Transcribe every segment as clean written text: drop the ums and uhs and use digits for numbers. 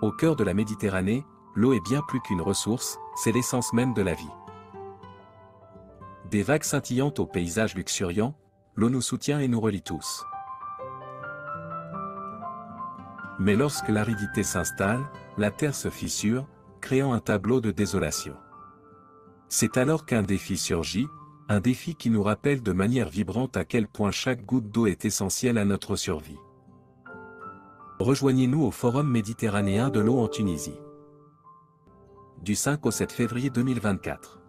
Au cœur de la Méditerranée, l'eau est bien plus qu'une ressource, c'est l'essence même de la vie. Des vagues scintillantes aux paysages luxuriants, l'eau nous soutient et nous relie tous. Mais lorsque l'aridité s'installe, la terre se fissure, créant un tableau de désolation. C'est alors qu'un défi surgit, un défi qui nous rappelle de manière vibrante à quel point chaque goutte d'eau est essentielle à notre survie. Rejoignez-nous au Forum méditerranéen de l'eau en Tunisie. Du 5 au 7 février 2024.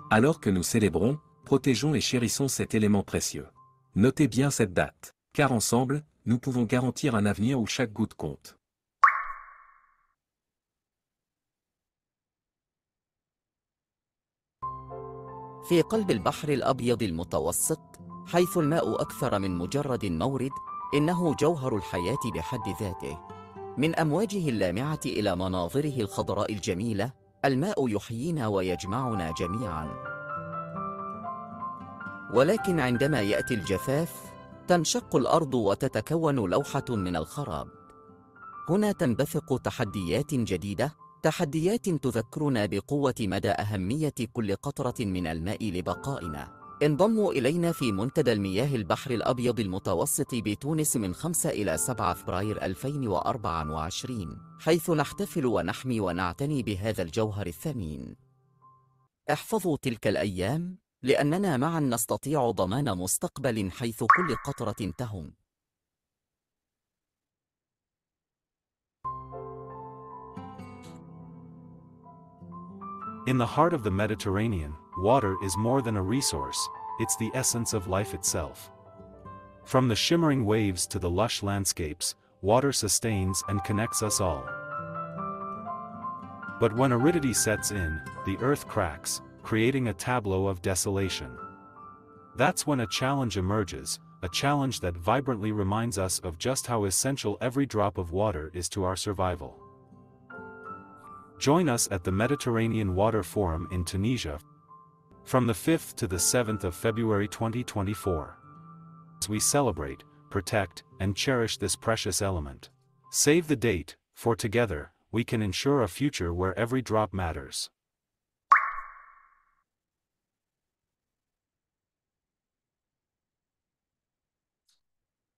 Alors que nous célébrons, protégeons et chérissons cet élément précieux. Notez bien cette date, car ensemble, nous pouvons garantir un avenir où chaque goutte compte. في قلب البحر الأبيض المتوسط، حيث الماء أكثر من مجرد مورد، إنه جوهر الحياة بحد ذاته. من أمواجه اللامعة إلى مناظره الخضراء الجميلة، الماء يحيينا ويجمعنا جميعاً. ولكن عندما يأتي الجفاف، تنشق الأرض وتتكون لوحة من الخراب. هنا تنبثق تحديات جديدة، تحديات تذكرنا بقوة مدى أهمية كل قطرة من الماء لبقائنا. انضموا إلينا في منتدى المياه البحر الأبيض المتوسط بتونس من 5 إلى 7 فبراير 2024، حيث نحتفل ونحمي ونعتني بهذا الجوهر الثمين. احفظوا تلك الأيام، لأننا معا نستطيع ضمان مستقبل حيث كل قطرة تهم. In the heart of the Mediterranean, water is more than a resource, it's the essence of life itself. From the shimmering waves to the lush landscapes, water sustains and connects us all. But when aridity sets in, the earth cracks, creating a tableau of desolation. That's when a challenge emerges, a challenge that vibrantly reminds us of just how essential every drop of water is to our survival. Join us at the Mediterranean Water Forum in Tunisia from the 5th to the 7th of February 2024. As we celebrate, protect, and cherish this precious element. Save the date, for together, we can ensure a future where every drop matters.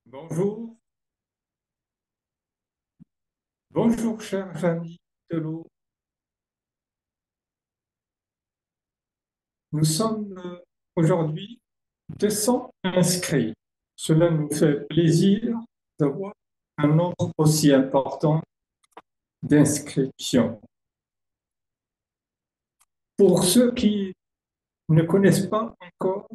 Bonjour. Bonjour, chers amis de l'eau. Nous sommes aujourd'hui 200 inscrits. Cela nous fait plaisir d'avoir un nombre aussi important d'inscriptions. Pour ceux qui ne connaissent pas encore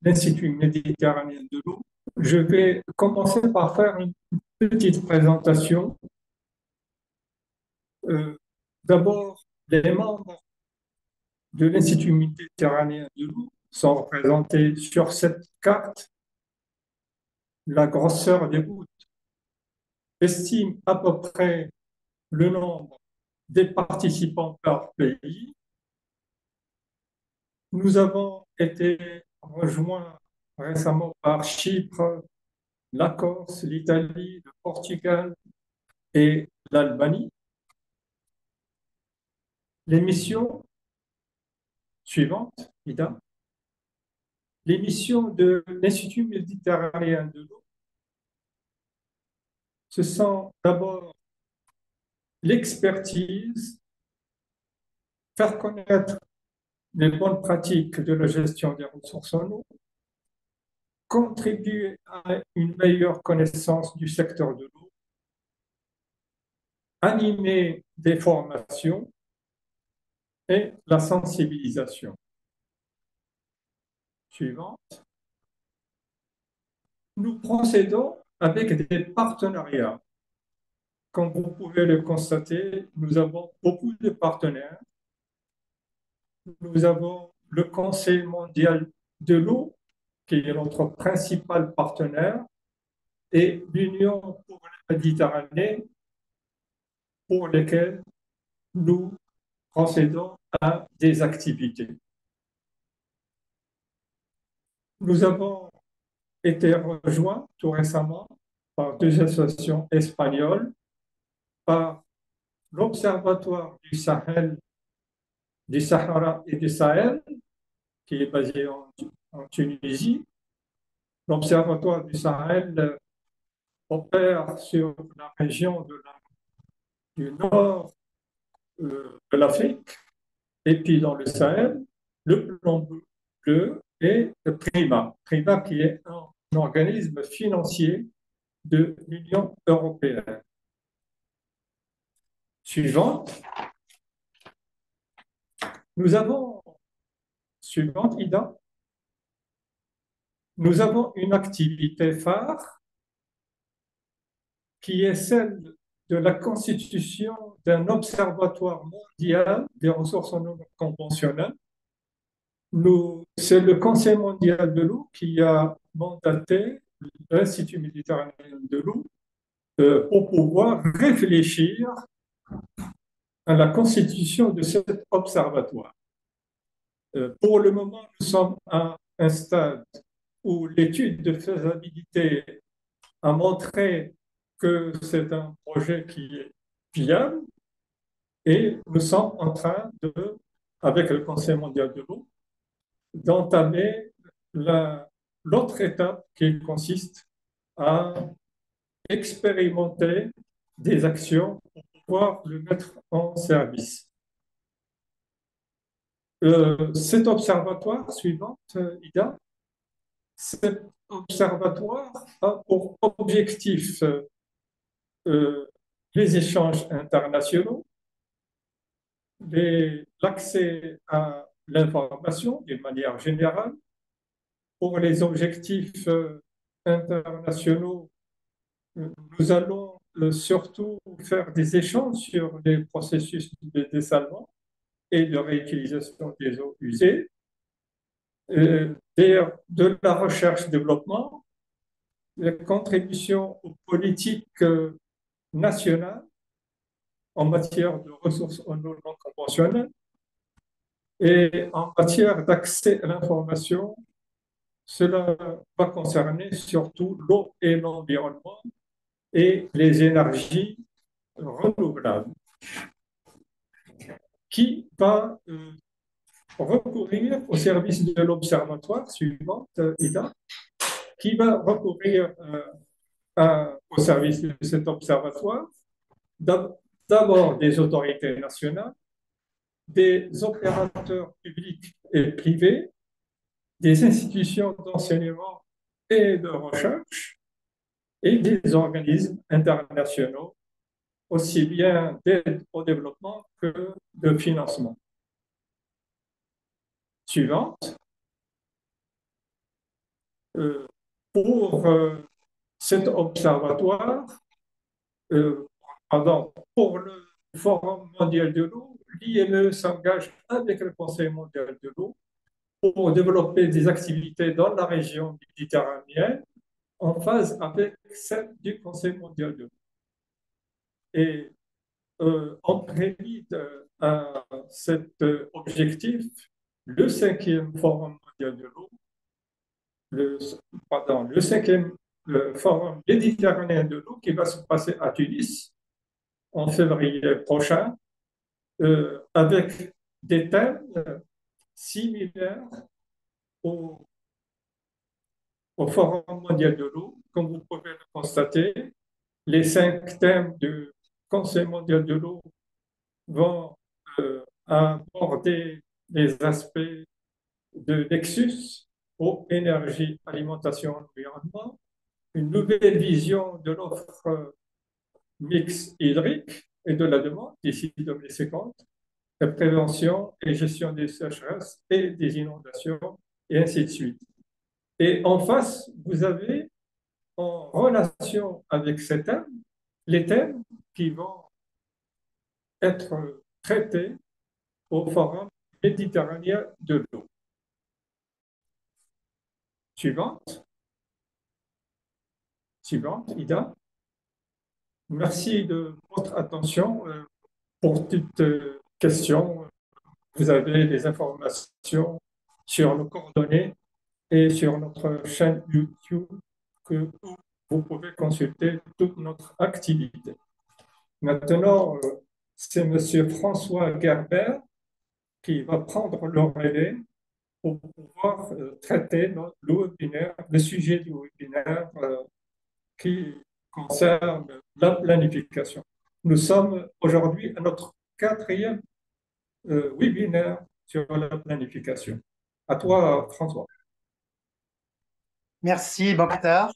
l'Institut méditerranéen de l'eau, je vais commencer par faire une petite présentation. D'abord, les membres de l'Institut méditerranéen de l'eau sont représentés sur cette carte. La grosseur des gouttes estime à peu près le nombre des participants par pays. Nous avons été rejoints récemment par Chypre, la Corse, l'Italie, le Portugal et l'Albanie. Les missions suivantes, Ida. Les missions de l'Institut méditerranéen de l'eau, ce sont d'abord l'expertise, faire connaître les bonnes pratiques de la gestion des ressources en eau, contribuer à une meilleure connaissance du secteur de l'eau, animer des formations et la sensibilisation. Suivante. Nous procédons avec des partenariats. Comme vous pouvez le constater, nous avons beaucoup de partenaires. Nous avons le Conseil mondial de l'eau, qui est notre principal partenaire, et l'Union pour la Méditerranée, pour lesquelles nous procédons à des activités. Nous avons été rejoints tout récemment par 2 associations espagnoles, par l'Observatoire du Sahel, du Sahara et du Sahel, qui est basé en Tunisie. L'Observatoire du Sahel opère sur la région du nord de l'Afrique, et puis dans le Sahel, le plan bleu et le PRIMA. PRIMA qui est un organisme financier de l'Union européenne. Suivante. Nous avons, suivante, Ida, nous avons une activité phare qui est celle de la constitution d'un observatoire mondial des ressources non conventionnelles. C'est le Conseil mondial de l'eau qui a mandaté l'Institut méditerranéen de l'eau pour pouvoir réfléchir à la constitution de cet observatoire. Pour le moment, nous sommes à un stade où l'étude de faisabilité a montré que c'est un projet qui est viable et nous sommes en train avec le Conseil mondial de l'eau, d'entamer l'autre étape qui consiste à expérimenter des actions pour pouvoir le mettre en service. Cet observatoire, suivante, Ida, cet observatoire a pour objectif les échanges internationaux, l'accès à l'information d'une manière générale. Pour les objectifs internationaux, nous allons surtout faire des échanges sur les processus de dessalement et de réutilisation des eaux usées, de la recherche-développement, les contributions aux politiques nationales en matière de ressources non conventionnelles et en matière d'accès à l'information. Cela va concerner surtout l'eau et l'environnement et les énergies renouvelables. Qui va recourir au service de l'observatoire suivante, Ida, qui va recourir au service de cet observatoire, d'abord des autorités nationales, des opérateurs publics et privés, des institutions d'enseignement et de recherche et des organismes internationaux, aussi bien d'aide au développement que de financement. Suivante. Pour cet observatoire, pour le Forum mondial de l'eau, l'IME s'engage avec le Conseil mondial de l'eau pour développer des activités dans la région méditerranéenne en phase avec celle du Conseil mondial de l'eau. Et on prédit à cet objectif le 5e Forum mondial de l'eau, le 5e Forum méditerranéen de l'eau qui va se passer à Tunis en février prochain, avec des thèmes similaires au Forum mondial de l'eau. Comme vous pouvez le constater, les 5 thèmes du Conseil mondial de l'eau vont aborder les aspects de Nexus, eau, énergie, alimentation, environnement, une nouvelle vision de l'offre mix hydrique et de la demande d'ici 2050, la prévention et gestion des sécheresses et des inondations, et ainsi de suite. Et en face, vous avez en relation avec ces thèmes, les thèmes qui vont être traités au Forum méditerranéen de l'eau. Suivante. Suivante, Ida. Merci de votre attention. Pour toute question, vous avez des informations sur nos coordonnées et sur notre chaîne YouTube où vous pouvez consulter toute notre activité. Maintenant, c'est Monsieur François Gerber qui va prendre le relais pour pouvoir traiter le sujet du webinaire qui concerne la planification. Nous sommes aujourd'hui à notre quatrième webinaire sur la planification. À toi, François. Merci, Mokhtar.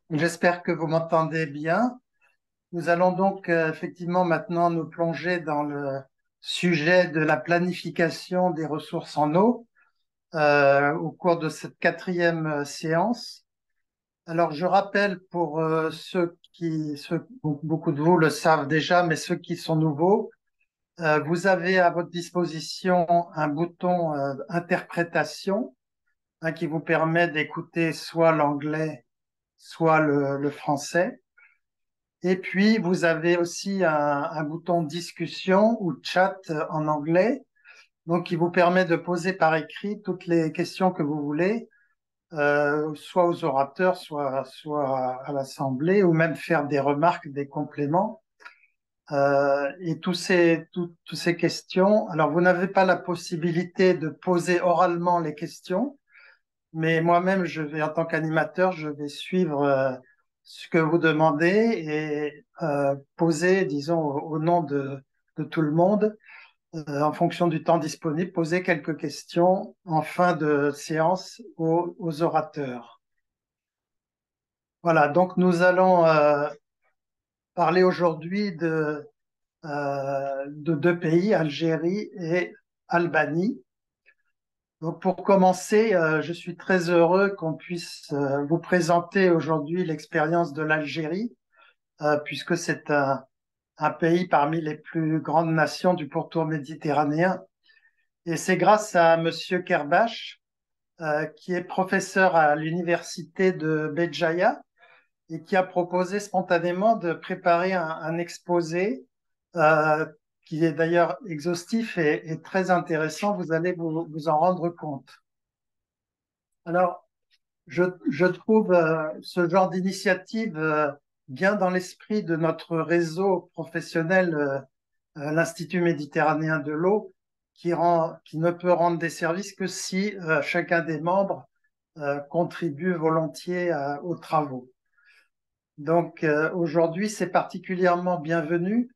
J'espère que vous m'entendez bien. Nous allons donc effectivement maintenant nous plonger dans le sujet de la planification des ressources en eau au cours de cette quatrième séance. Alors, je rappelle pour beaucoup de vous le savent déjà, mais ceux qui sont nouveaux, vous avez à votre disposition un bouton interprétation qui vous permet d'écouter soit l'anglais, soit le français. Et puis, vous avez aussi un bouton discussion ou chat en anglais, donc qui vous permet de poser par écrit toutes les questions que vous voulez, soit aux orateurs, soit à l'Assemblée, ou même faire des remarques, des compléments. Et toutes ces questions, alors vous n'avez pas la possibilité de poser oralement les questions, mais moi-même, en tant qu'animateur, je vais suivre ce que vous demandez et poser, disons, au nom de tout le monde, en fonction du temps disponible, poser quelques questions en fin de séance aux orateurs. Voilà, donc nous allons parler aujourd'hui de deux pays, Algérie et Albanie. Donc pour commencer, je suis très heureux qu'on puisse vous présenter aujourd'hui l'expérience de l'Algérie, puisque c'est un pays parmi les plus grandes nations du pourtour méditerranéen. Et c'est grâce à Monsieur Kerbash, qui est professeur à l'université de Béjaïa et qui a proposé spontanément de préparer un exposé euh, qui est d'ailleurs exhaustif et très intéressant. Vous allez vous en rendre compte. Alors, je trouve ce genre d'initiative bien dans l'esprit de notre réseau professionnel, l'Institut méditerranéen de l'eau, qui ne peut rendre des services que si chacun des membres contribue volontiers aux travaux. Donc aujourd'hui, c'est particulièrement bienvenu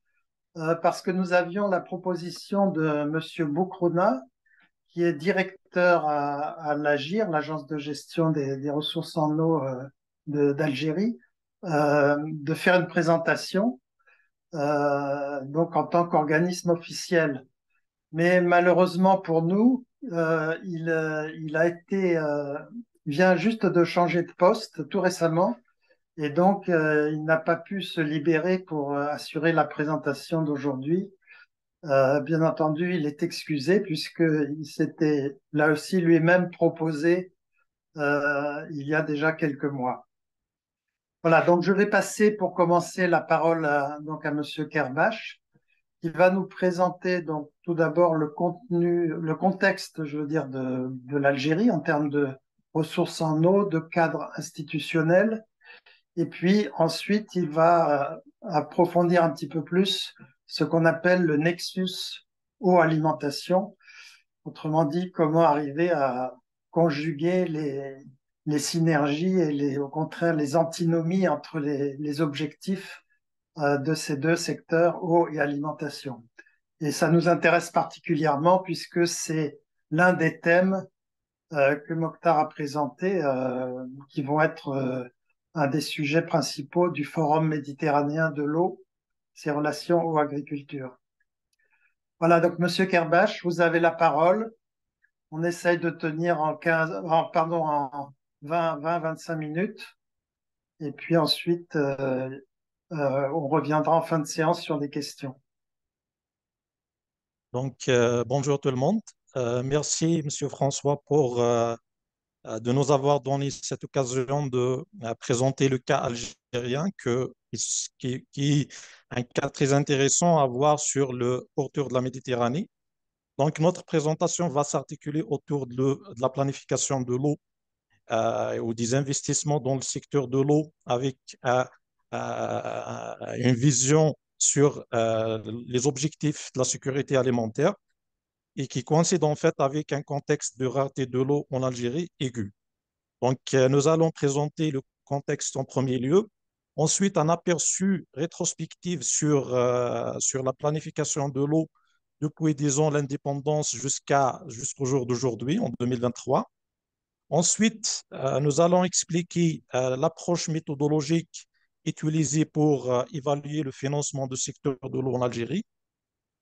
parce que nous avions la proposition de Monsieur Boukrouna, qui est directeur à l'AGIR, l'Agence de gestion des ressources en eau d'Algérie, de faire une présentation donc en tant qu'organisme officiel. Mais malheureusement pour nous, vient juste de changer de poste tout récemment et donc il n'a pas pu se libérer pour assurer la présentation d'aujourd'hui. Bien entendu, il est excusé puisqu'il s'était là aussi lui-même proposé il y a déjà quelques mois. Voilà, donc je vais passer pour commencer la parole donc à Monsieur Kerbash, qui va nous présenter donc tout d'abord le contenu, le contexte, je veux dire, de l'Algérie en termes de ressources en eau, de cadre institutionnel. Et puis ensuite, il va approfondir un petit peu plus ce qu'on appelle le nexus eau-alimentation. Autrement dit, comment arriver à conjuguer les synergies et au contraire les antinomies entre les objectifs de ces deux secteurs, eau et alimentation. Et ça nous intéresse particulièrement puisque c'est l'un des thèmes que Mokhtar a présenté, qui vont être un des sujets principaux du Forum méditerranéen de l'eau, ses relations eau-agriculture. Voilà, donc Monsieur Kerbash, vous avez la parole. On essaye de tenir en 20-25 minutes. Et puis ensuite, on reviendra en fin de séance sur des questions. Donc, bonjour tout le monde. Merci, Monsieur François, de nous avoir donné cette occasion de présenter le cas algérien, qui est un cas très intéressant à voir sur le pourtour de la Méditerranée. Donc, notre présentation va s'articuler autour de la planification de l'eau ou des investissements dans le secteur de l'eau avec une vision sur les objectifs de la sécurité alimentaire et qui coïncide en fait avec un contexte de rareté de l'eau en Algérie aiguë. Donc, nous allons présenter le contexte en premier lieu. Ensuite, un aperçu rétrospectif sur la planification de l'eau depuis, disons, l'indépendance jusqu'au jour d'aujourd'hui, en 2023. Ensuite, nous allons expliquer l'approche méthodologique utilisée pour évaluer le financement du secteur de l'eau en Algérie.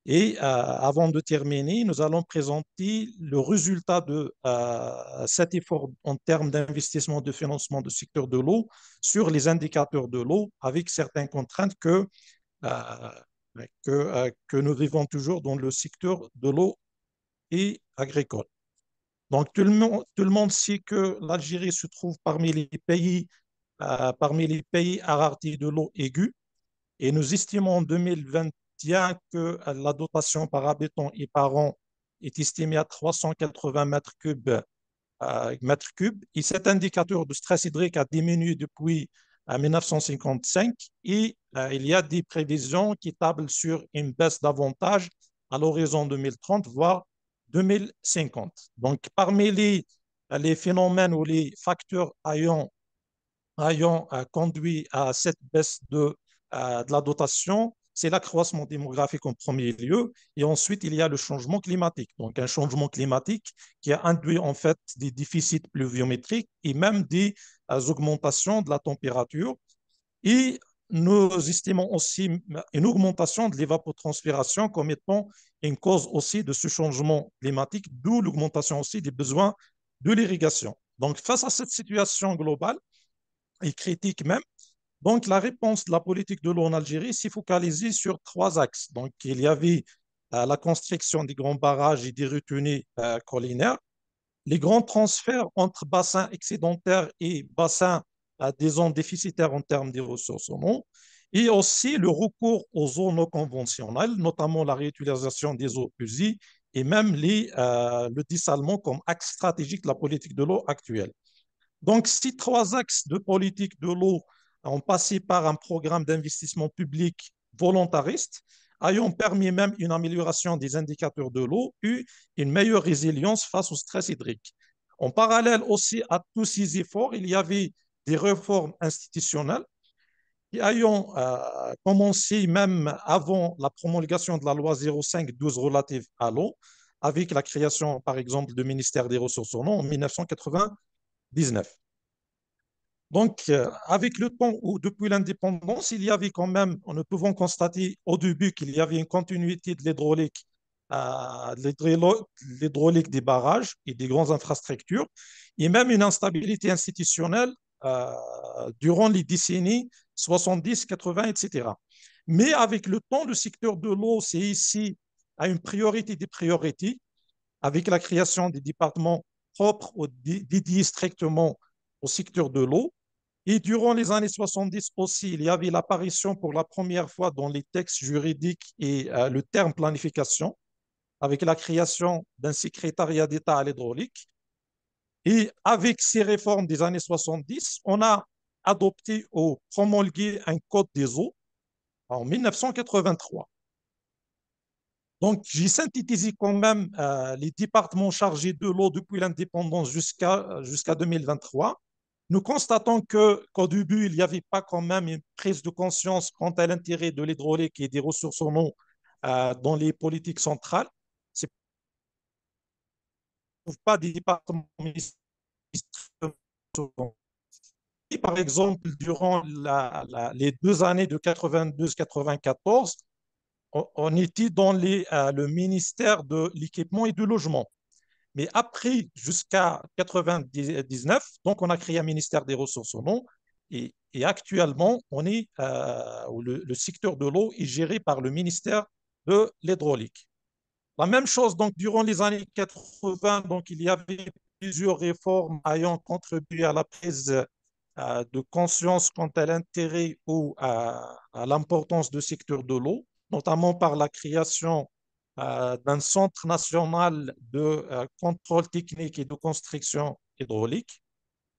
Et avant de terminer, nous allons présenter le résultat de cet effort en termes d'investissement de financement du secteur de l'eau sur les indicateurs de l'eau avec certaines contraintes euh, que nous vivons toujours dans le secteur de l'eau et agricole. Donc, tout le monde sait que l'Algérie se trouve parmi les pays à rareté de l'eau aiguë. Et nous estimons en 2021 que la dotation par habitant et par an est estimée à 380 mètres cubes. Et cet indicateur de stress hydrique a diminué depuis 1955 et il y a des prévisions qui tablent sur une baisse davantage à l'horizon 2030, voire 2050. Donc, parmi les phénomènes ou les facteurs ayant conduit à cette baisse de la dotation, c'est l'accroissement démographique en premier lieu, et ensuite il y a le changement climatique. Donc un changement climatique qui a induit en fait des déficits pluviométriques et même des augmentations de la température. Et nous estimons aussi une augmentation de l'évapotranspiration comme étant une cause aussi de ce changement climatique, d'où l'augmentation aussi des besoins de l'irrigation. Donc face à cette situation globale, et critique même. Donc, la réponse de la politique de l'eau en Algérie s'est focalisée sur trois axes. Donc, il y avait la construction des grands barrages et des retenues collinaires, les grands transferts entre bassins excédentaires et bassins des zones déficitaires en termes de ressources en eau, et aussi le recours aux eaux non conventionnelles, notamment la réutilisation des eaux usées et même le dessalement comme axe stratégique de la politique de l'eau actuelle. Donc, ces trois axes de politique de l'eau ont passé par un programme d'investissement public volontariste, ayant permis même une amélioration des indicateurs de l'eau et une meilleure résilience face au stress hydrique. En parallèle aussi à tous ces efforts, il y avait des réformes institutionnelles qui ayant commencé même avant la promulgation de la loi 05-12 relative à l'eau, avec la création, par exemple, du ministère des Ressources en eau en 1999. Donc, avec le temps ou depuis l'indépendance, il y avait quand même, nous pouvons constater au début qu'il y avait une continuité de l'hydraulique des barrages et des grandes infrastructures, et même une instabilité institutionnelle euh, durant les décennies 70, 80, etc. Mais avec le temps, le secteur de l'eau, c'est ici à une priorité des priorités, avec la création des départements propres ou dédiés strictement au secteur de l'eau. Et durant les années 70 aussi, il y avait l'apparition pour la première fois dans les textes juridiques et le terme planification, avec la création d'un secrétariat d'État à l'hydraulique. Et avec ces réformes des années 70, on a adopté ou promulgué un code des eaux en 1983. Donc, j'ai synthétisé quand même les départements chargés de l'eau depuis l'indépendance jusqu'à 2023. Nous constatons qu'au début, il n'y avait pas quand même une prise de conscience quant à l'intérêt de l'hydraulique et des ressources en eau dans les politiques centrales. Ce ne sont pas des départements ministériels. Par exemple, durant les 2 années de 92-94, on était dans le ministère de l'équipement et du logement. Mais après, jusqu'à 99, donc on a créé un ministère des ressources en eau et actuellement, le secteur de l'eau est géré par le ministère de l'hydraulique. La même chose, donc, durant les années 80, donc, il y avait plusieurs réformes ayant contribué à la prise de conscience quant à l'intérêt ou à l'importance du secteur de l'eau, notamment par la création d'un centre national de contrôle technique et de construction hydraulique.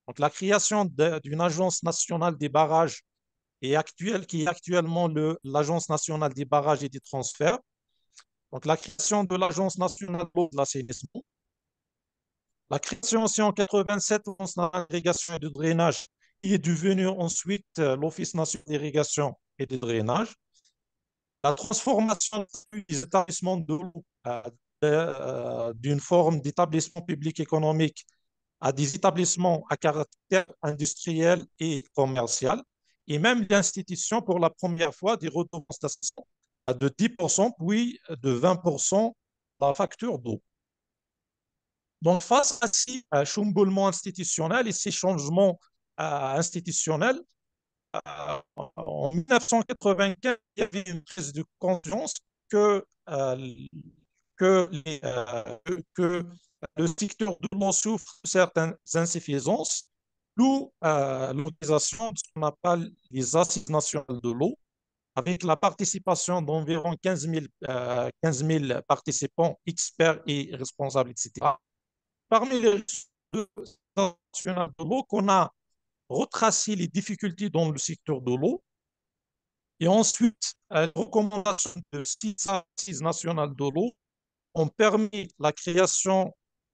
Donc, la création d'une agence nationale des barrages qui est actuellement l'Agence nationale des barrages et des transferts. Donc, la création de l'Agence nationale de l'eau et de l'assainissement. La création aussi en 87 de l'Agence nationale d'irrigation et de drainage, qui est devenue ensuite l'Office national d'irrigation et de drainage. La transformation des établissements de l'eau d'une forme d'établissement public économique à des établissements à caractère industriel et commercial, et même l'institution pour la première fois des redevances d'assainissement de 10%, puis de 20% de la facture d'eau. Donc, face à ces chamboulements institutionnels et ces changements institutionnels, en 1995, il y avait une prise de conscience que, que, que le secteur de l'eau souffre de certaines insuffisances, d'où l'organisation de ce qu'on appelle les assises nationales de l'eau, avec la participation d'environ 15 000 participants, experts et responsables, etc. Parmi les ressources nationales de l'eau, qu'on a retracé les difficultés dans le secteur de l'eau, et ensuite, les recommandations de 6 nationales de l'eau ont permis la création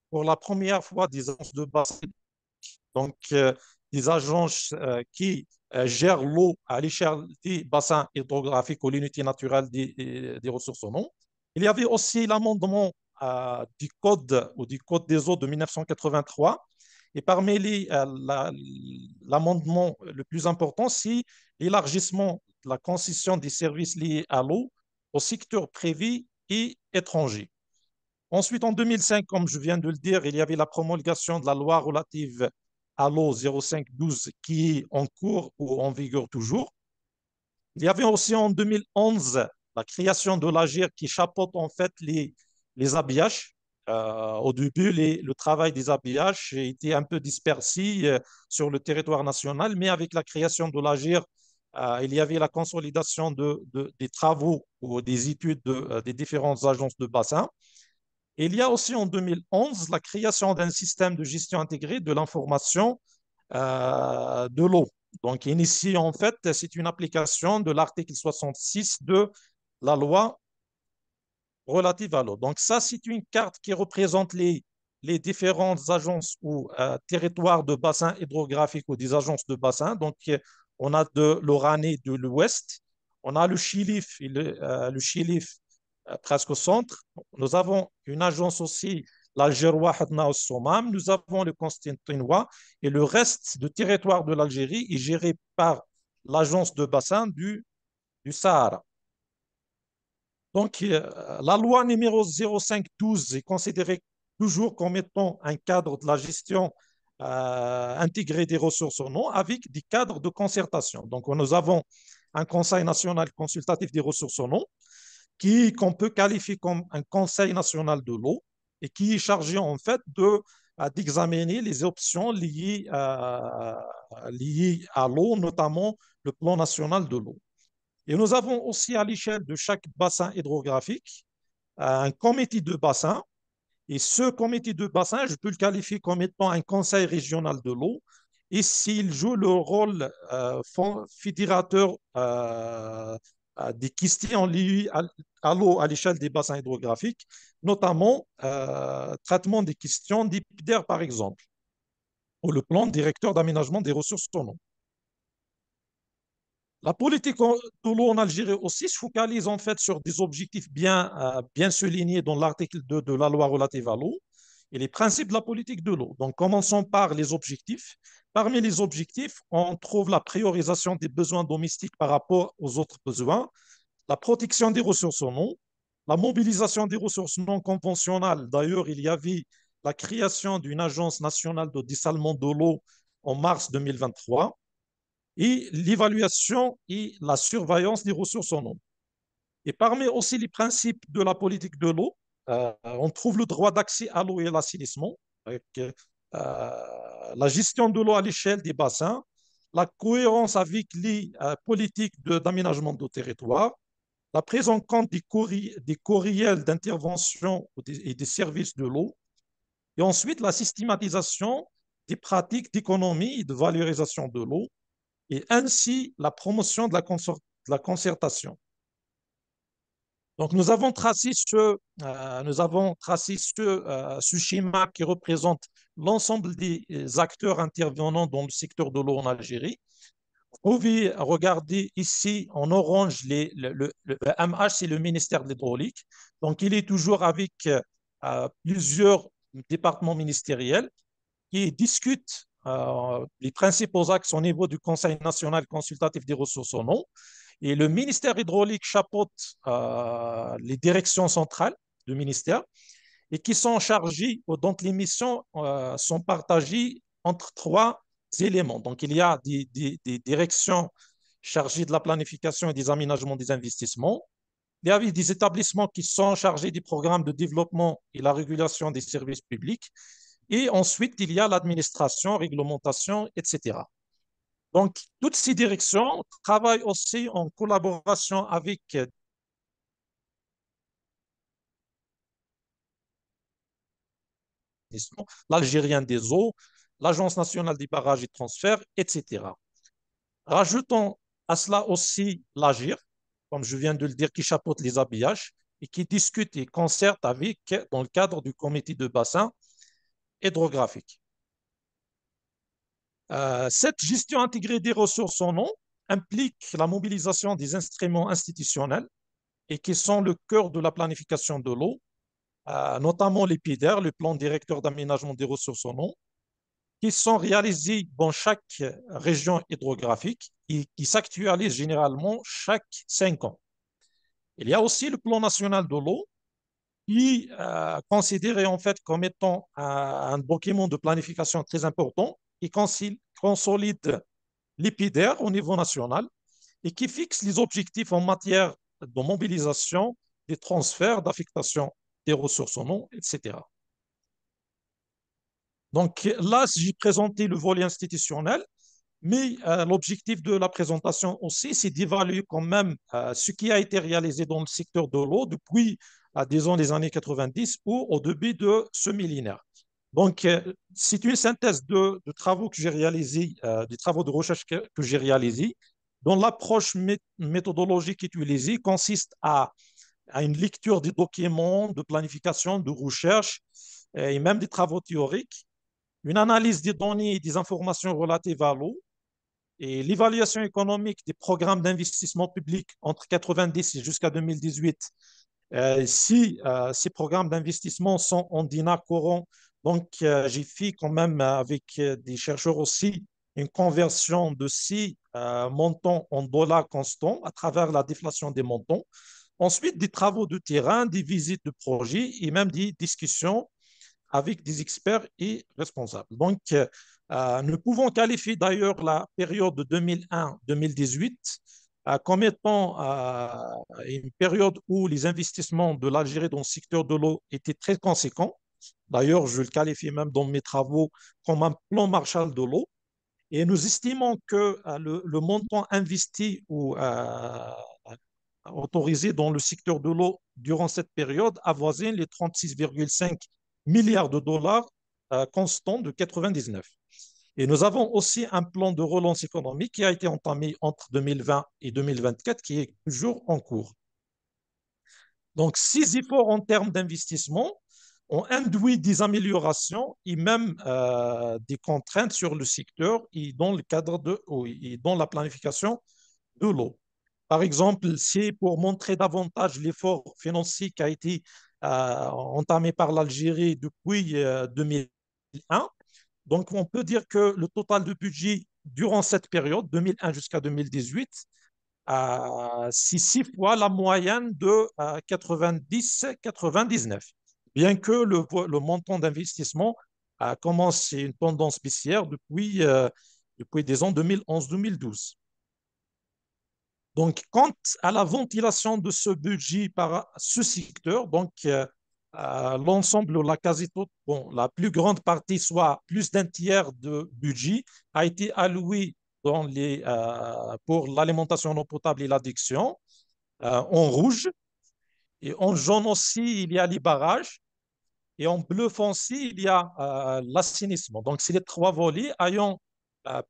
pour la première fois des agences de bassin, donc des agences qui gèrent l'eau à l'échelle des bassins hydrographiques ou l'unité naturelle des ressources en eau. Il y avait aussi l'amendement du code ou du code des eaux de 1983. Et parmi l'amendement le plus important, c'est l'élargissement de la concession des services liés à l'eau au secteur privé et étranger. Ensuite, en 2005, comme je viens de le dire, il y avait la promulgation de la loi relative à l'eau 0512 qui est en cours ou en vigueur toujours. Il y avait aussi en 2011 la création de l'AGIR qui chapeaute en fait les habillages. Au début, le travail des habillages était un peu dispersé sur le territoire national, mais avec la création de l'AGIR, il y avait la consolidation des travaux ou des études des différentes agences de bassin. Et il y a aussi en 2011 la création d'un système de gestion intégrée de l'information de l'eau. Donc, ici, en fait, c'est une application de l'article 66 de la loi relative à l'eau. Donc, ça, c'est une carte qui représente les différentes agences ou territoires de bassin hydrographique ou des agences de bassin. Donc, on a de l'Oranais de l'ouest, on a le Chilif, le Chilif presque au centre. Nous avons une agence aussi, l'Algérois Hadna au Sommam. Nous avons le Constantinois et le reste du territoire de l'Algérie est géré par l'agence de bassin du Sahara. Donc, la loi numéro 0512 est considérée toujours comme étant un cadre de la gestion intégrée des ressources en eau avec des cadres de concertation. Donc, nous avons un Conseil national consultatif des ressources en eau qu'on peut qualifier comme un Conseil national de l'eau et qui est chargé en fait d'examiner les options liées à l'eau, notamment le plan national de l'eau. Et nous avons aussi à l'échelle de chaque bassin hydrographique un comité de bassin. Et ce comité de bassin, je peux le qualifier comme étant un conseil régional de l'eau. Et s'il joue le rôle fédérateur des questions liées à l'eau à l'échelle des bassins hydrographiques, notamment traitement des questions d'IPDER, par exemple, ou le plan directeur d'aménagement des ressources en eau. La politique de l'eau en Algérie aussi se focalise en fait sur des objectifs bien soulignés dans l'article 2 de la loi relative à l'eau et les principes de la politique de l'eau. Donc, commençons par les objectifs. Parmi les objectifs, on trouve la priorisation des besoins domestiques par rapport aux autres besoins, la protection des ressources en eau, la mobilisation des ressources non conventionnelles. D'ailleurs, il y avait la création d'une agence nationale de dessalement de l'eau en mars 2023 et l'évaluation et la surveillance des ressources en eau. Et parmi aussi les principes de la politique de l'eau, on trouve le droit d'accès à l'eau et à l'assainissement, avec la gestion de l'eau à l'échelle des bassins, la cohérence avec les politiques d'aménagement de territoire, la prise en compte des courriels d'intervention et des services de l'eau, et ensuite la systématisation des pratiques d'économie et de valorisation de l'eau, et ainsi la promotion de la concertation. Donc, nous avons tracé ce schéma qui représente l'ensemble des acteurs intervenant dans le secteur de l'eau en Algérie. Vous pouvez regarder ici en orange le MH, c'est le ministère de l'Hydraulique. Donc, il est toujours avec plusieurs départements ministériels qui discutent les principaux axes au niveau du Conseil national consultatif des ressources en eau. Et le ministère hydraulique chapeaute les directions centrales du ministère et qui sont chargées, donc les missions sont partagées entre trois éléments. Donc, il y a des directions chargées de la planification et des aménagements des investissements. Il y a des établissements qui sont chargés des programmes de développement et la régulation des services publics. Et ensuite, il y a l'administration, réglementation, etc. Donc, toutes ces directions travaillent aussi en collaboration avec l'Algérien des eaux, l'Agence nationale des barrages et transferts, etc. Rajoutons à cela aussi l'AGIR, comme je viens de le dire, qui chapeaute les habillages et qui discute et concerte avec, dans le cadre du comité de bassin hydrographique. Cette gestion intégrée des ressources en eau implique la mobilisation des instruments institutionnels et qui sont le cœur de la planification de l'eau, notamment les PIDER, le plan directeur d'aménagement des ressources en eau, qui sont réalisés dans chaque région hydrographique et qui s'actualisent généralement chaque 5 ans. Il y a aussi le plan national de l'eau qui est considéré en fait comme étant un document de planification très important qui consolide l'EPIDER au niveau national et qui fixe les objectifs en matière de mobilisation, des transferts, d'affectation des ressources en eau, etc. Donc là, j'ai présenté le volet institutionnel, mais l'objectif de la présentation aussi, c'est d'évaluer quand même ce qui a été réalisé dans le secteur de l'eau depuis, disons, les années 90 ou au début de ce millénaire. Donc, c'est une synthèse de travaux que j'ai réalisés, des travaux de recherche que j'ai réalisés, dont l'approche méthodologique utilisée consiste à une lecture des documents de planification, de recherche et même des travaux théoriques, une analyse des données et des informations relatives à l'eau, et l'évaluation économique des programmes d'investissement public entre 90 et jusqu'à 2018, si ces programmes d'investissement sont en dinar courant, donc j'ai fait quand même avec des chercheurs aussi une conversion de ces montants en dollars constants à travers la déflation des montants. Ensuite, des travaux de terrain, des visites de projets et même des discussions avec des experts et responsables. Donc, nous pouvons qualifier d'ailleurs la période de 2001-2018 comme étant une période où les investissements de l'Algérie dans le secteur de l'eau étaient très conséquents. D'ailleurs, je le qualifie même dans mes travaux comme un plan Marshall de l'eau. Et nous estimons que le montant investi ou autorisé dans le secteur de l'eau durant cette période avoisine les 36,5 milliards de dollars constants de 99. Et nous avons aussi un plan de relance économique qui a été entamé entre 2020 et 2024 qui est toujours en cours. Donc, ces efforts en termes d'investissement ont induit des améliorations et même des contraintes sur le secteur et dans le cadre et dans la planification de l'eau. Par exemple, c'est pour montrer davantage l'effort financier qui a été entamé par l'Algérie depuis 2001. Donc, on peut dire que le total de budget durant cette période, 2001 jusqu'à 2018, c'est 6 fois la moyenne de 90-99. Bien que le montant d'investissement commence une tendance baissière depuis des ans 2011-2012. Donc, quant à la ventilation de ce budget par ce secteur, donc l'ensemble, la plus grande partie, soit plus d'un tiers de budget, a été alloué pour l'alimentation en eau potable et l'adduction en rouge. Et en jaune aussi, il y a les barrages. Et en bleu foncé, il y a l'assainissement. Donc, c'est les trois volets ayant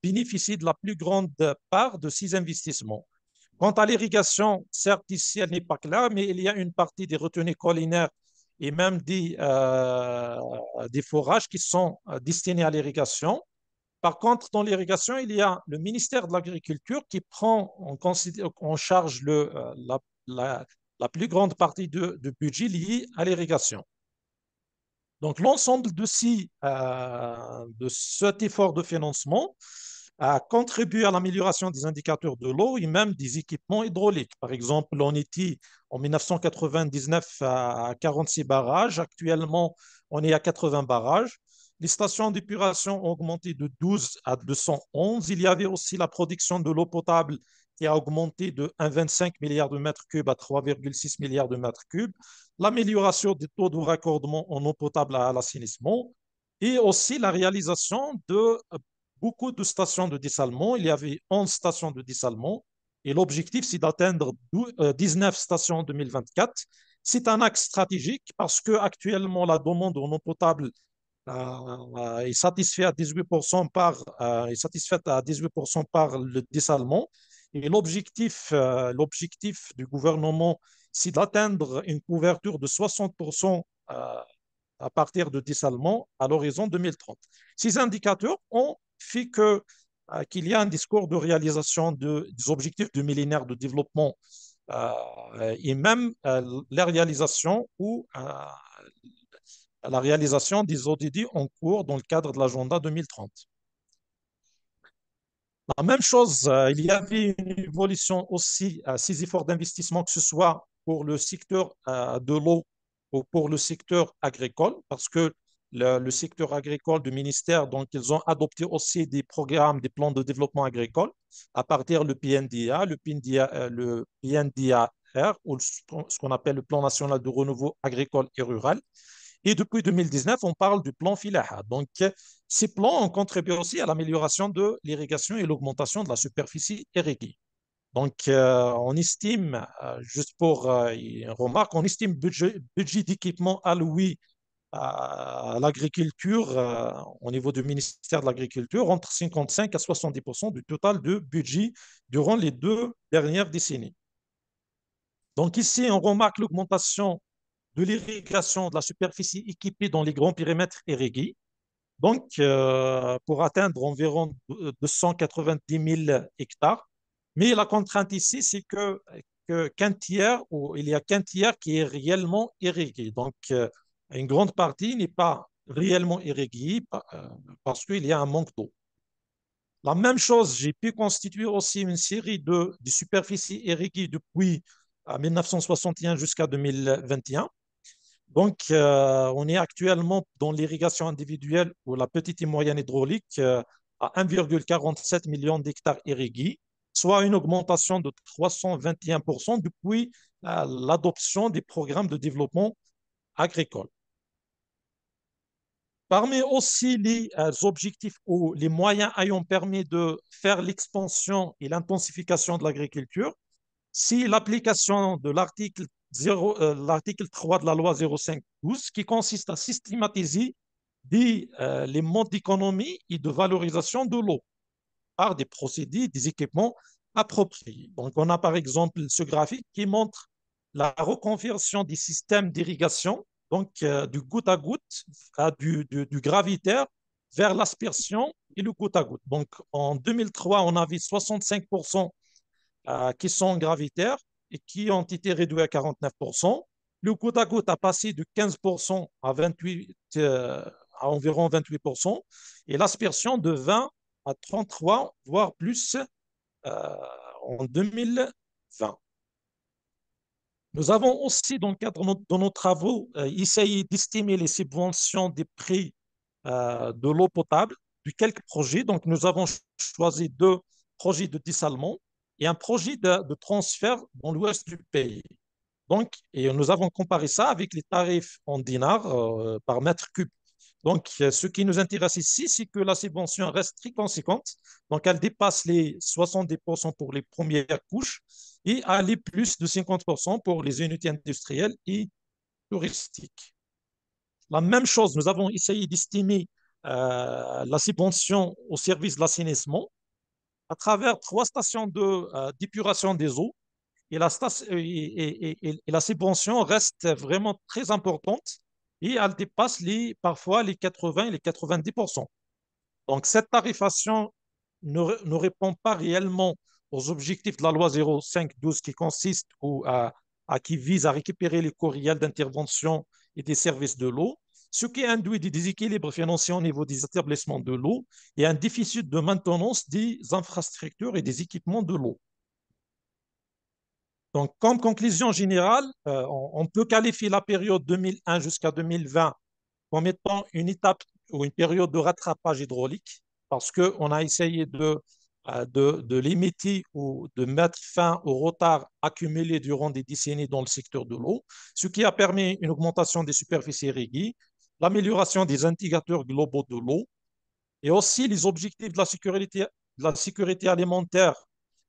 bénéficie de la plus grande part de ces investissements. Quant à l'irrigation, certes, ici, elle n'est pas claire, mais il y a une partie des retenues collinaires et même des forages qui sont destinés à l'irrigation. Par contre, dans l'irrigation, il y a le ministère de l'Agriculture qui prend en charge la, la plus grande partie de budget lié à l'irrigation. Donc, l'ensemble de cet effort de financement a contribué à l'amélioration des indicateurs de l'eau et même des équipements hydrauliques. Par exemple, on était en 1999 à 46 barrages. Actuellement, on est à 80 barrages. Les stations d'épuration ont augmenté de 12 à 211. Il y avait aussi la production de l'eau potable qui a augmenté de 1,25 milliard de mètres cubes à 3,6 milliards de mètres cubes. L'amélioration des taux de raccordement en eau potable à l'assainissement et aussi la réalisation de beaucoup de stations de dessalement. Il y avait 11 stations de dessalement et l'objectif, c'est d'atteindre 19 stations en 2024. C'est un axe stratégique parce que actuellement la demande en eau potable est satisfaite à 18% est satisfaite à 18% par le dessalement. Et l'objectif du gouvernement, c'est d'atteindre une couverture de 60% à partir de dessalement à l'horizon 2030. Ces indicateurs ont fait qu'il y a un discours de réalisation des objectifs du millénaire de développement et même la réalisation ou la réalisation des ODD en cours dans le cadre de l'agenda 2030. La même chose, il y avait une évolution aussi à ces efforts d'investissement, que ce soit pour le secteur de l'eau ou pour le secteur agricole, parce que le secteur agricole du ministère, donc ils ont adopté aussi des programmes, des plans de développement agricole à partir du PNDA, le PNDAR, ou ce qu'on appelle le Plan national de renouveau agricole et rural. Et depuis 2019, on parle du plan Filaha. Donc, ces plans ont contribué aussi à l'amélioration de l'irrigation et l'augmentation de la superficie irriguée. Donc, on estime, juste pour une remarque, on estime budget d'équipement alloué à l'agriculture au niveau du ministère de l'Agriculture entre 55 à 70% du total de budget durant les 2 dernières décennies. Donc, ici, on remarque l'augmentation de l'irrigation de la superficie équipée dans les grands périmètres irrigués. Donc, pour atteindre environ 290 000 hectares. Mais la contrainte ici, c'est qu'un tiers, ou il y a qu'un tiers qui est réellement irrigué. Donc, une grande partie n'est pas réellement irriguée parce qu'il y a un manque d'eau. La même chose, j'ai pu constituer aussi une série de superficies irriguées depuis 1961 jusqu'à 2021. Donc, on est actuellement dans l'irrigation individuelle ou la petite et moyenne hydraulique à 1,47 million d'hectares irrigués, soit une augmentation de 321% depuis l'adoption des programmes de développement agricole. Parmi aussi les objectifs ou les moyens ayant permis de faire l'expansion et l'intensification de l'agriculture, c'est l'application de l'article 3 de la loi 05-12 qui consiste à systématiser les modes d'économie et de valorisation de l'eau par des procédés, des équipements appropriés. Donc, on a par exemple ce graphique qui montre la reconversion des systèmes d'irrigation, donc du goutte à goutte, du gravitaire vers l'aspersion et le goutte à goutte. Donc, en 2003, on avait 65% qui sont gravitaires et qui ont été réduits à 49%. Le goutte à goutte a passé de 15% à environ 28%, et l'aspersion de 20 à 33, voire plus en 2020. Nous avons aussi, dans le cadre de nos travaux, essayé d'estimer les subventions des prix de l'eau potable de quelques projets. Donc, nous avons choisi 2 projets de dessalement et un projet de transfert dans l'ouest du pays. Donc, et nous avons comparé ça avec les tarifs en dinars par mètre cube. Donc, ce qui nous intéresse ici, c'est que la subvention reste très conséquente. Donc, elle dépasse les 70% pour les premières couches et aller plus de 50% pour les unités industrielles et touristiques. La même chose, nous avons essayé d'estimer la subvention au service de l'assainissement à travers 3 stations d'épuration des eaux. Et la subvention reste vraiment très importante et elle dépasse parfois les 80 et les 90%. Donc, cette tarification ne répond pas réellement aux objectifs de la loi 05/12 qui consiste qui vise à récupérer les coûts réels d'intervention et des services de l'eau, ce qui induit des déséquilibres financiers au niveau des établissements de l'eau et un déficit de maintenance des infrastructures et des équipements de l'eau. Donc, comme conclusion générale, on peut qualifier la période 2001 jusqu'à 2020 comme étant une étape ou une période de rattrapage hydraulique parce qu'on a essayé de limiter ou de mettre fin au retard accumulé durant des décennies dans le secteur de l'eau, ce qui a permis une augmentation des superficies irriguées, l'amélioration des indicateurs globaux de l'eau et aussi les objectifs de la sécurité alimentaire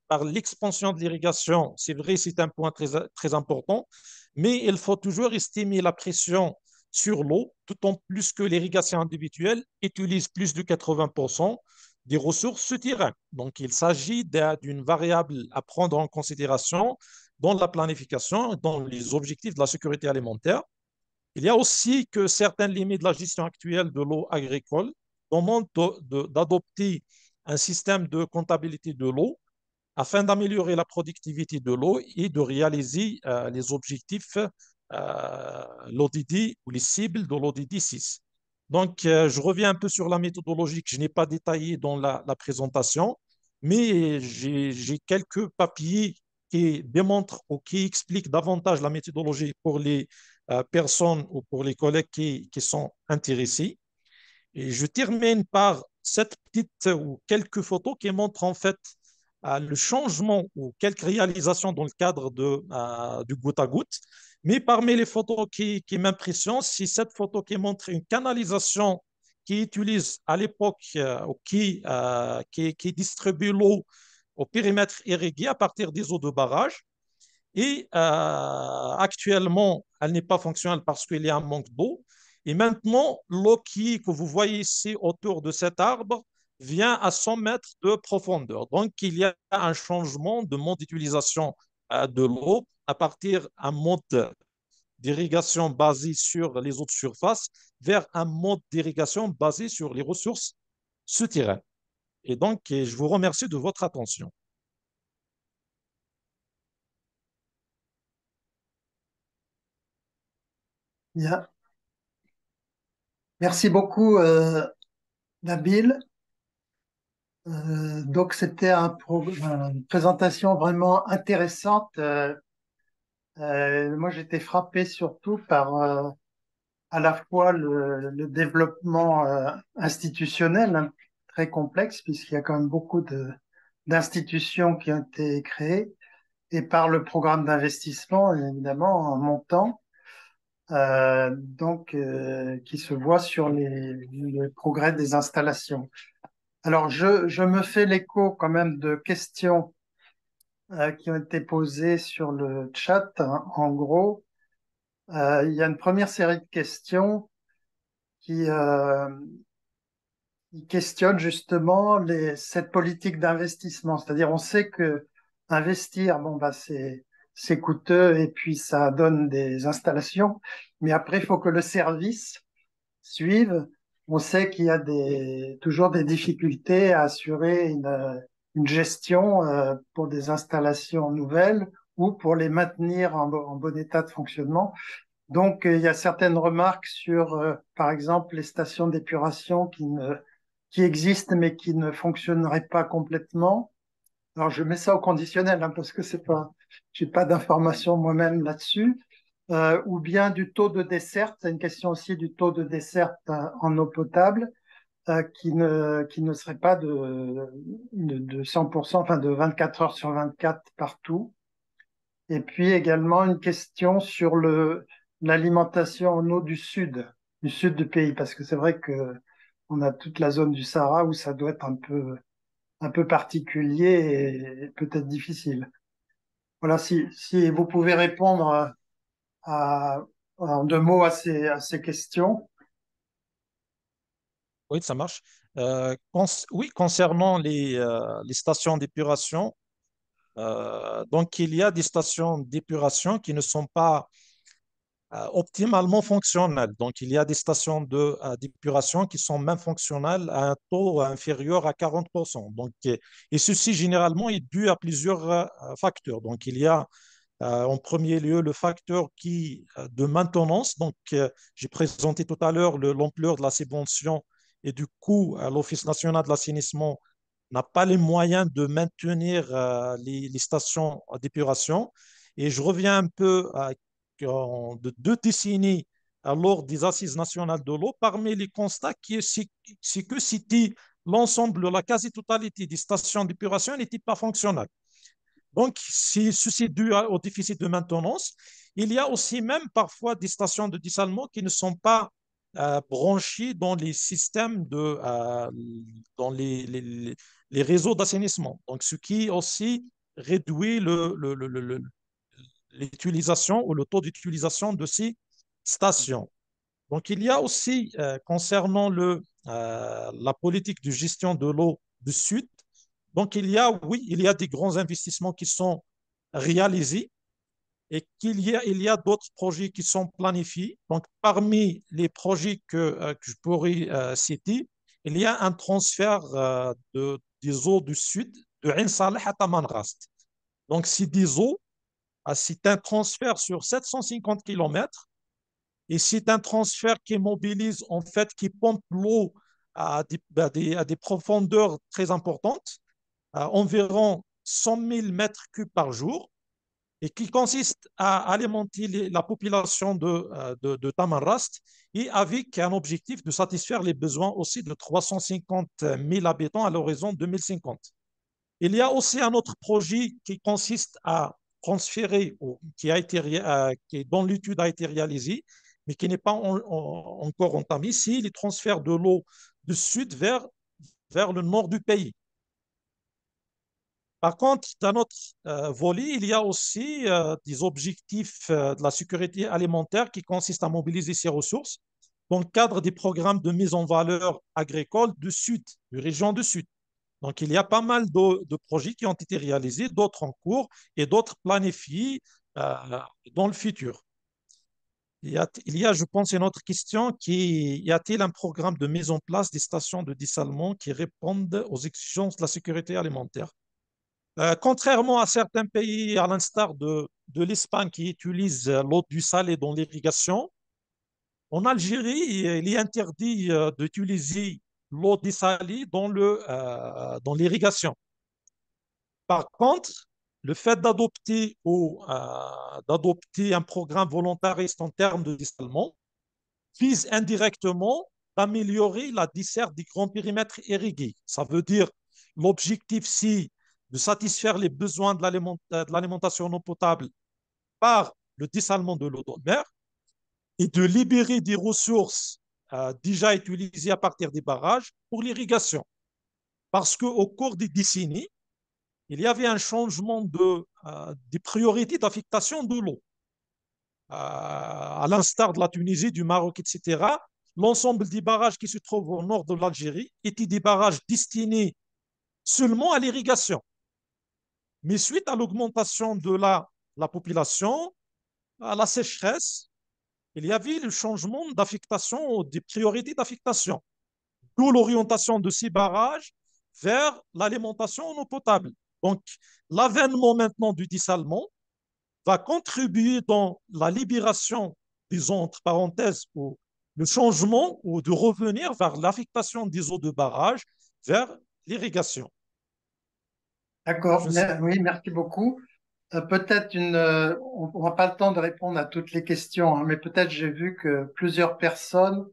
par l'expansion de l'irrigation. C'est vrai, c'est un point très, très important, mais il faut toujours estimer la pression sur l'eau, tout en plus que l'irrigation individuelle utilise plus de 80% des ressources souterraines. Donc, il s'agit d'une variable à prendre en considération dans la planification, dans les objectifs de la sécurité alimentaire. Il y a aussi que certaines limites de la gestion actuelle de l'eau agricole demandent d'adopter un système de comptabilité de l'eau afin d'améliorer la productivité de l'eau et de réaliser les objectifs l'ODD ou les cibles de l'ODD 6. Donc, je reviens un peu sur la méthodologie que je n'ai pas détaillée dans la présentation, mais j'ai quelques papiers qui démontrent ou qui expliquent davantage la méthodologie pour les personnes ou pour les collègues qui sont intéressés. Et je termine par cette petite ou quelques photos qui montrent en fait le changement ou quelques réalisations dans le cadre du goutte à goutte. Mais parmi les photos qui m'impressionnent, c'est cette photo qui montre une canalisation qui utilise à l'époque qui distribue l'eau au périmètre irrigué à partir des eaux de barrage. Et actuellement, elle n'est pas fonctionnelle parce qu'il y a un manque d'eau. Et maintenant, l'eau que vous voyez ici autour de cet arbre vient à 100 mètres de profondeur. Donc, il y a un changement de mode d'utilisation de l'eau à partir d'un mode d'irrigation basé sur les eaux de surface vers un mode d'irrigation basé sur les ressources souterraines. Et donc, je vous remercie de votre attention. Bien. Merci beaucoup, Nabil. Donc, c'était une présentation vraiment intéressante. Moi, j'étais frappé surtout par à la fois le développement institutionnel, hein, très complexe, puisqu'il y a quand même beaucoup d'institutions qui ont été créées, et par le programme d'investissement, évidemment, en montant, qui se voit sur les progrès des installations. Alors, je me fais l'écho quand même de questions qui ont été posées sur le chat, hein. En gros, il y a une première série de questions qui questionnent justement cette politique d'investissement. C'est-à-dire, on sait que investir, bon, bah, c'est coûteux et puis ça donne des installations, mais après, il faut que le service suive. On sait qu'il y a toujours des difficultés à assurer une gestion pour des installations nouvelles ou pour les maintenir en bon état de fonctionnement. Donc, il y a certaines remarques sur, par exemple, les stations d'épuration qui existent mais qui ne fonctionneraient pas complètement. Alors, je mets ça au conditionnel hein, parce que j'ai pas d'informations moi-même là-dessus. Ou bien du taux de desserte, c'est une question aussi du taux de desserte en eau potable qui ne serait pas de 100%, enfin de 24 heures sur 24 partout. Et puis également une question sur l'alimentation en eau du sud du pays, parce que c'est vrai que on a toute la zone du Sahara où ça doit être un peu particulier et peut-être difficile. Voilà, si vous pouvez répondre en 2 mots à ces questions. Oui, ça marche. Oui, concernant les stations d'épuration, donc il y a des stations d'épuration qui ne sont pas optimalement fonctionnelles. Donc il y a des stations d'épuration qui sont même fonctionnelles à un taux inférieur à 40%. Donc, et ceci, généralement, est dû à plusieurs facteurs. Donc il y a en premier lieu, le facteur de maintenance. Donc, j'ai présenté tout à l'heure l'ampleur de la subvention et du coup, l'Office national de l'assainissement n'a pas les moyens de maintenir les stations d'épuration. Et je reviens un peu de 2 décennies lors des Assises nationales de l'eau. Parmi les constats, c'est que c'était l'ensemble, la quasi-totalité des stations d'épuration n'étaient pas fonctionnelles. Donc, si ceci est dû au déficit de maintenance, il y a aussi même parfois des stations de dessalement qui ne sont pas branchées dans les systèmes dans les réseaux d'assainissement. Donc, ce qui aussi réduit l'utilisation ou le taux d'utilisation de ces stations. Donc, il y a aussi, concernant la politique de gestion de l'eau du Sud, donc oui, il y a des grands investissements qui sont réalisés et il y a d'autres projets qui sont planifiés. Donc, parmi les projets que je pourrais citer, il y a un transfert des eaux du Sud de Ain Saleh à Tamanrast. Donc, c'est un transfert sur 750 kilomètres. Et c'est un transfert qui mobilise, en fait, qui pompe l'eau à des profondeurs très importantes, à environ 100 000 mètres cubes par jour, et qui consiste à alimenter la population de Tamanrast, et avec un objectif de satisfaire les besoins aussi de 350 000 habitants à l'horizon 2050. Il y a aussi un autre projet qui consiste à transférer, ou dont l'étude a été réalisée, mais qui n'est pas encore entamé, c'est les transferts de l'eau du sud vers le nord du pays. Par contre, dans notre volet, il y a aussi des objectifs de la sécurité alimentaire qui consistent à mobiliser ces ressources dans le cadre des programmes de mise en valeur agricole du Sud, de région du Sud. Donc, il y a pas mal de projets qui ont été réalisés, d'autres en cours et d'autres planifiés euh, dans le futur. Je pense, une autre question y a-t-il un programme de mise en place des stations de dessalement qui répondent aux exigences de la sécurité alimentaire? Contrairement à certains pays, à l'instar de l'Espagne qui utilise l'eau du salé dans l'irrigation, en Algérie, il est interdit d'utiliser l'eau dessalée dans l'irrigation. Par contre, le fait d'adopter un programme volontariste en termes de dessalement vise indirectement d'améliorer la desserte des grands périmètres irrigués. Ça veut dire l'objectif, c'est de satisfaire les besoins de l'alimentation en eau potable par le dessalement de l'eau de mer et de libérer des ressources déjà utilisées à partir des barrages pour l'irrigation. Parce qu'au cours des décennies, il y avait un changement des priorités d'affectation de l'eau. À l'instar de la Tunisie, du Maroc, etc., l'ensemble des barrages qui se trouvent au nord de l'Algérie étaient des barrages destinés seulement à l'irrigation. Mais suite à l'augmentation de la population, à la sécheresse, il y avait le changement d'affectation, des priorités d'affectation, d'où l'orientation de ces barrages vers l'alimentation en eau potable. Donc, l'avènement maintenant du dessalement va contribuer dans la libération, disons entre parenthèses, ou le changement ou de revenir vers l'affectation des eaux de barrage vers l'irrigation. D'accord, Je... oui, merci beaucoup. Peut-être on n'a pas le temps de répondre à toutes les questions, hein, mais peut-être j'ai vu que plusieurs personnes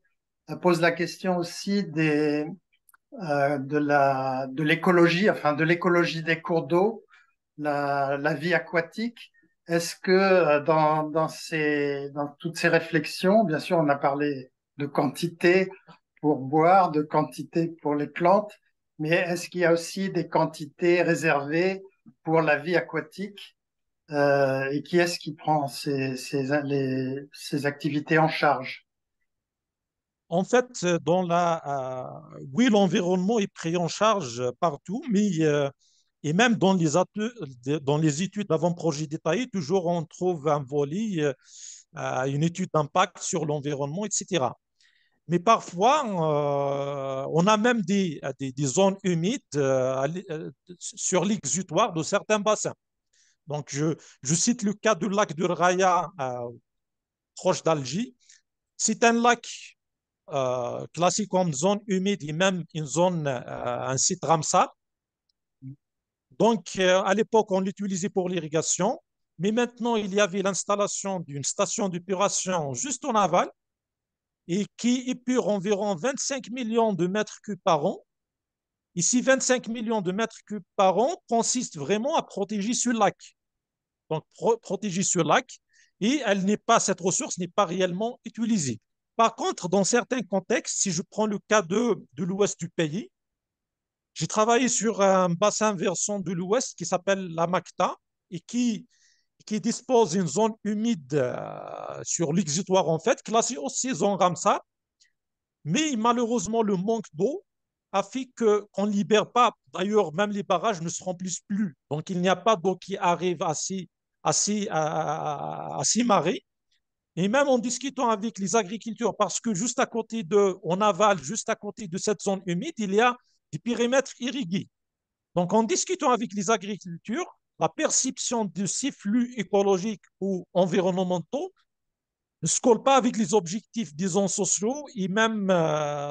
posent la question aussi de l'écologie, enfin de l'écologie des cours d'eau, la vie aquatique. Est-ce que dans toutes ces réflexions, bien sûr, on a parlé de quantité pour boire, de quantité pour les plantes, mais est-ce qu'il y a aussi des quantités réservées pour la vie aquatique et qui est-ce qui prend ces activités en charge? En fait, oui, l'environnement est pris en charge partout, mais et même dans les études d'avant-projet détaillées, toujours on trouve un volet, une étude d'impact sur l'environnement, etc. Mais parfois, on a même des zones humides sur l'exutoire de certains bassins. Donc, je cite le cas du lac de Raya, proche d'Alger. C'est un lac classé comme zone humide et même un site Ramsar. Donc, à l'époque, on l'utilisait pour l'irrigation, mais maintenant, il y avait l'installation d'une station d'épuration juste en aval et qui épure environ 25 millions de mètres cubes par an. Ici, 25 millions de mètres cubes par an consiste vraiment à protéger ce lac. Donc, protéger ce lac, et cette ressource n'est pas réellement utilisée. Par contre, dans certains contextes, si je prends le cas de l'ouest du pays, j'ai travaillé sur un bassin versant de l'ouest qui s'appelle la Macta et qui dispose d'une zone humide sur l'exutoire, en fait, classée aussi zone Ramsar. Mais malheureusement, le manque d'eau a fait qu'on ne libère pas. D'ailleurs, même les barrages ne se remplissent plus. Donc, il n'y a pas d'eau qui arrive à ces marées. Et même en discutant avec les agriculteurs, parce que en aval, juste à côté de cette zone humide, il y a des périmètres irrigués. Donc, en discutant avec les agriculteurs, la perception de ces flux écologiques ou environnementaux ne se colle pas avec les objectifs, disons, sociaux et même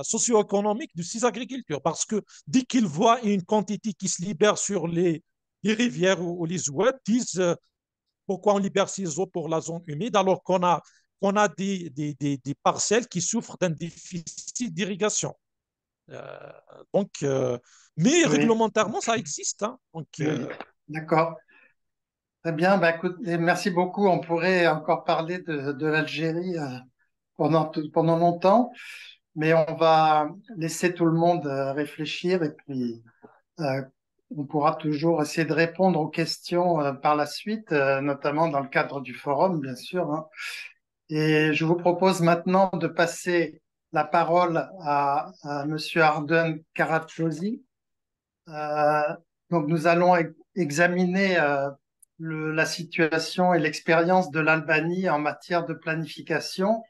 socio-économiques de ces agriculteurs. Parce que dès qu'ils voient une quantité qui se libère sur les rivières ou les oueds, disent pourquoi on libère ces eaux pour la zone humide alors qu'on a des parcelles qui souffrent d'un déficit d'irrigation. Euh, donc, mais Oui, réglementairement, ça existe. Hein. Donc, oui. D'accord. Très bien. Bah, écoute, et merci beaucoup. On pourrait encore parler de l'Algérie pendant longtemps, mais on va laisser tout le monde réfléchir et puis euh, on pourra toujours essayer de répondre aux questions par la suite, notamment dans le cadre du forum, bien sûr. Hein. Et je vous propose maintenant de passer la parole à Monsieur Arden Karatjosi. Euh, donc, nous allons examiner la situation et l'expérience de l'Albanie en matière de planification.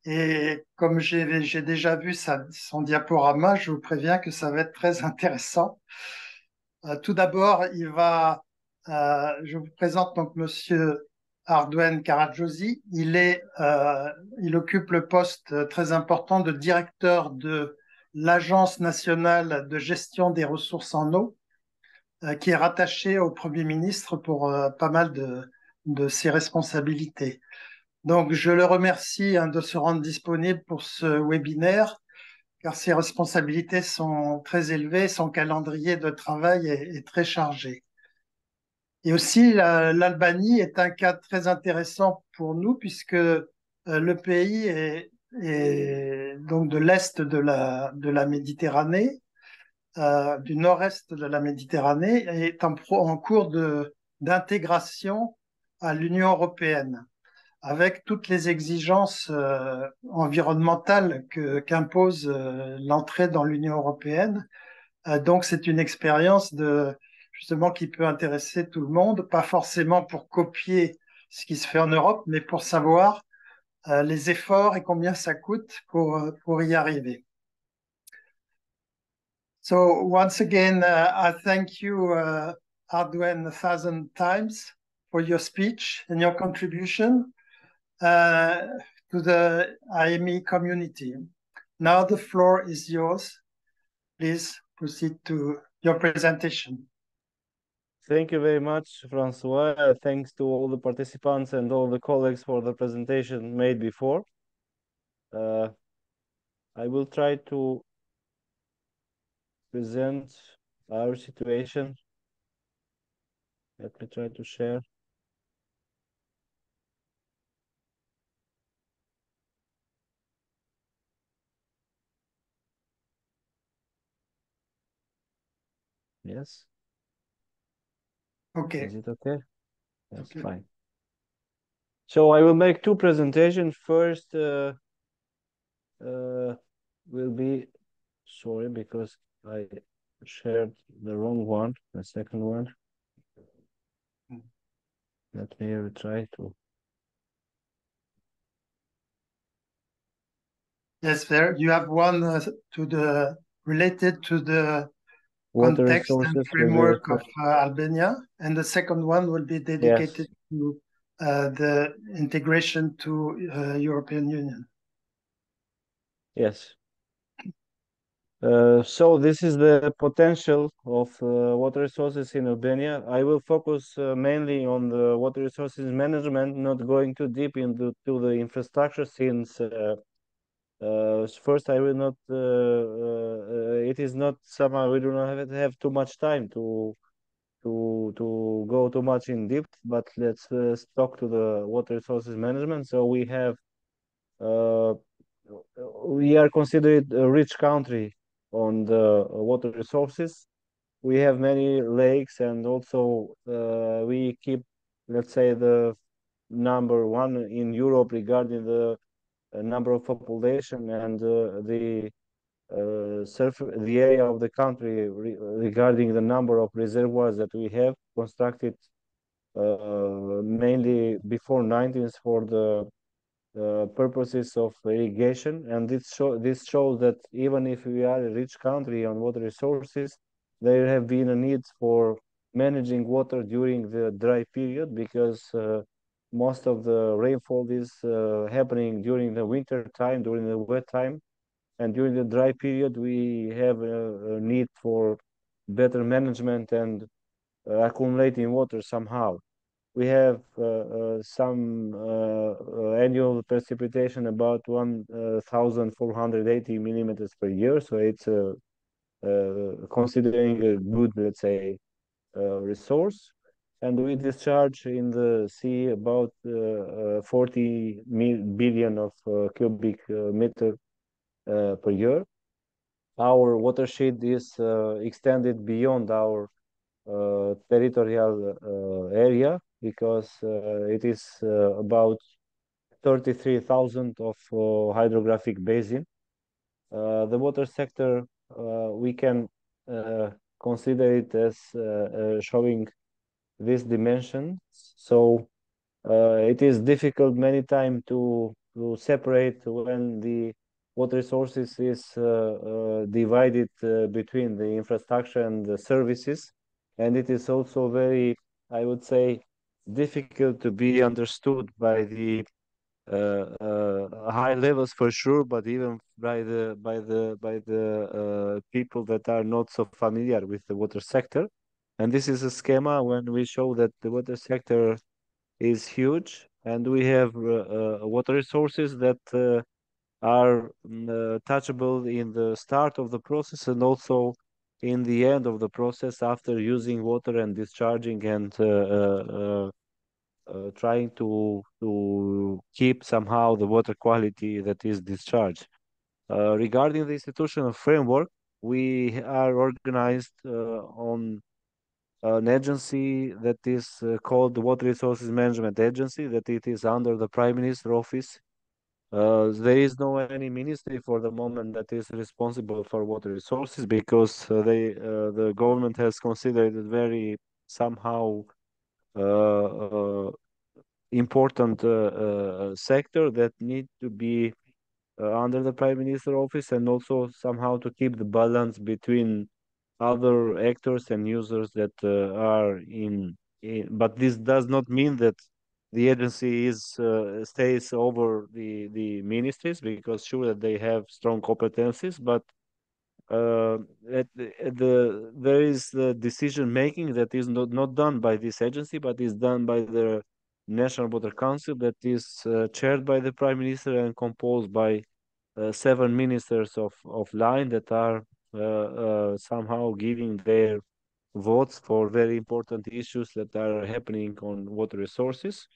Et comme j'ai déjà vu son diaporama, je vous préviens que ça va être très intéressant. Tout d'abord, je vous présente donc Monsieur Ardouen Karadjosi. Il occupe le poste très important de directeur de l'Agence nationale de gestion des ressources en eau, qui est rattaché au Premier ministre pour pas mal de ses responsabilités. Donc, je le remercie de se rendre disponible pour ce webinaire, car ses responsabilités sont très élevées, son calendrier de travail est très chargé. Et aussi, l'Albanie est un cas très intéressant pour nous, puisque le pays est donc de l'est de la Méditerranée, du nord-est de la Méditerranée, et est en cours d'intégration à l'Union européenne, avec toutes les exigences environnementales qu'impose l'entrée dans l'Union européenne. Donc, c'est une expérience justement qui peut intéresser tout le monde, pas forcément pour copier ce qui se fait en Europe, mais pour savoir les efforts et combien ça coûte pour y arriver. So once again, I thank you, Ardouen, 1,000 times for your speech and your contribution to the IME community. Now the floor is yours. Please proceed to your presentation. Thank you very much, Francois. Thanks to all the participants and all the colleagues for the presentation made before. I will try to present our situation. Let me try to share. Yes. Okay. Is it okay? That's Okay. fine. So I will make two presentations. First, will be, sorry, because I shared the wrong one, the second one. Let me try to. Yes, there you have one related to the Water context and resources will be framework of referred. Albania, and the second one will be dedicated Yes, to the integration to European Union. yes. So this is the potential of water resources in Albania. I will focus mainly on the water resources management, not going too deep into the infrastructure, since first I will not. It is not somehow we do not have too much time to go too much in depth. But let's talk to the water resources management. So uh, we are considered a rich country on the water resources. We have many lakes, and also we keep, let's say, the number one in Europe regarding the number of population and the area of the country regarding the number of reservoirs that we have constructed mainly before 19th for the purposes of irrigation, and this shows that even if we are a rich country on water resources, there have been a need for managing water during the dry period, because most of the rainfall is happening during the winter time, during the wet time, and during the dry period we have a need for better management and accumulating water somehow. We have some annual precipitation about 1,480 millimeters per year, so it's considering a good, let's say, resource. And we discharge in the sea about 40 billion of cubic meter per year. Our watershed is extended beyond our territorial area, because it is about 33,000 of hydrographic basin. The water sector, we can consider it as showing this dimension. So it is difficult many times to separate when the water resources is divided between the infrastructure and the services, and it is also very, I would say, difficult to be understood by the high levels for sure, but even by the people that are not so familiar with the water sector. And this is a schema when we show that the water sector is huge, and we have water resources that are touchable in the start of the process and also in the end of the process after using water and discharging and trying to keep somehow the water quality that is discharged. Regarding the institutional framework, we are organized on an agency that is called the Water Resources Management Agency, that it is under the Prime Minister office. There is no any ministry for the moment that is responsible for water resources, because the government has considered it very somehow important sector that need to be under the Prime Minister office, and also somehow to keep the balance between other actors and users that are in. But this does not mean that the agency is stays over the ministries, because sure that they have strong competencies, but there is the decision making that is not done by this agency, but is done by the National Water Council, that is chaired by the Prime Minister and composed by 7 ministers of line that are somehow giving their votes for very important issues that are happening on water resources.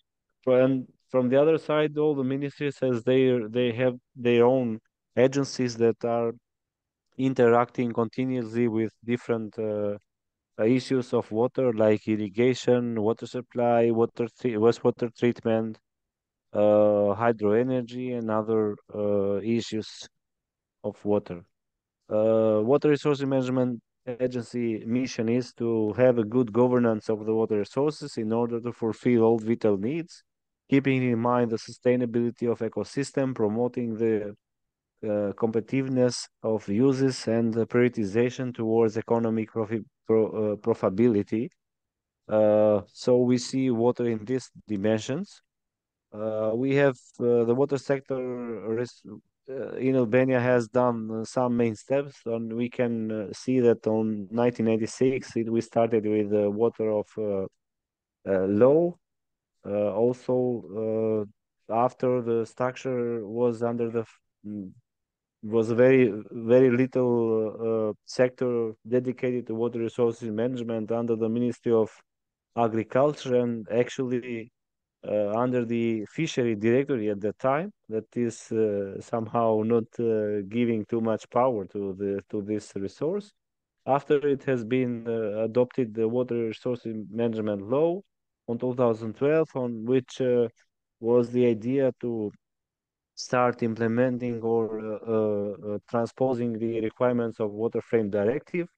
And from the other side, all the ministries has they have their own agencies that are interacting continuously with different issues of water, like irrigation, water supply, wastewater treatment, hydro energy, and other issues. of water. Water Resources Management Agency mission is to have a good governance of the water resources in order to fulfill all vital needs, keeping in mind the sustainability of ecosystem, promoting the competitiveness of uses and the prioritization towards economic profitability. So we see water in these dimensions. We have the water sector in Albania has done some main steps, and we can see that on 1996 we started with water of law. Also, after the structure was under the was very little sector dedicated to water resources management under the Ministry of Agriculture, and actually under the fishery directory at the time, that is somehow not giving too much power to this resource. After it has been adopted the water resources management law on 2012, on which was the idea to start implementing or transposing the requirements of Water Frame Directive.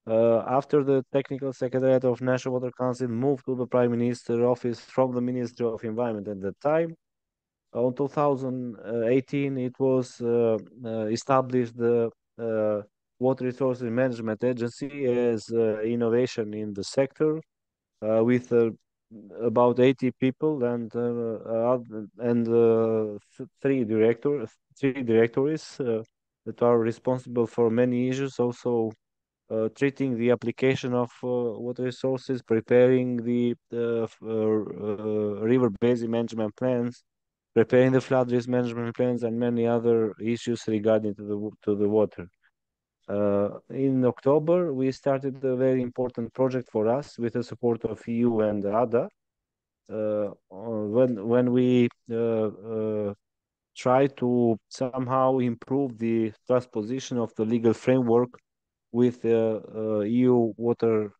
After the Technical Secretariat of National Water Council moved to the Prime Minister office from the Ministry of Environment at the time, on 2018 it was established the Water Resources Management Agency as innovation in the sector, with about 80 people and three directories that are responsible for many issues, also treating the application of water resources, preparing the river basin management plans, preparing the flood risk management plans, and many other issues regarding to the water. In October, we started a very important project for us with the support of EU and ADA. When we try to somehow improve the transposition of the legal framework with EU Water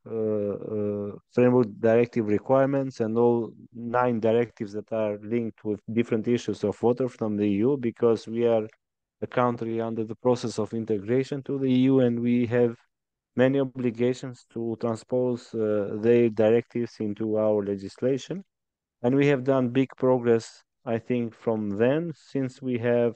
Framework Directive requirements and all 9 directives that are linked with different issues of water from the EU, because we are a country under the process of integration to the EU, and we have many obligations to transpose their directives into our legislation. And we have done big progress, I think, from then, since we have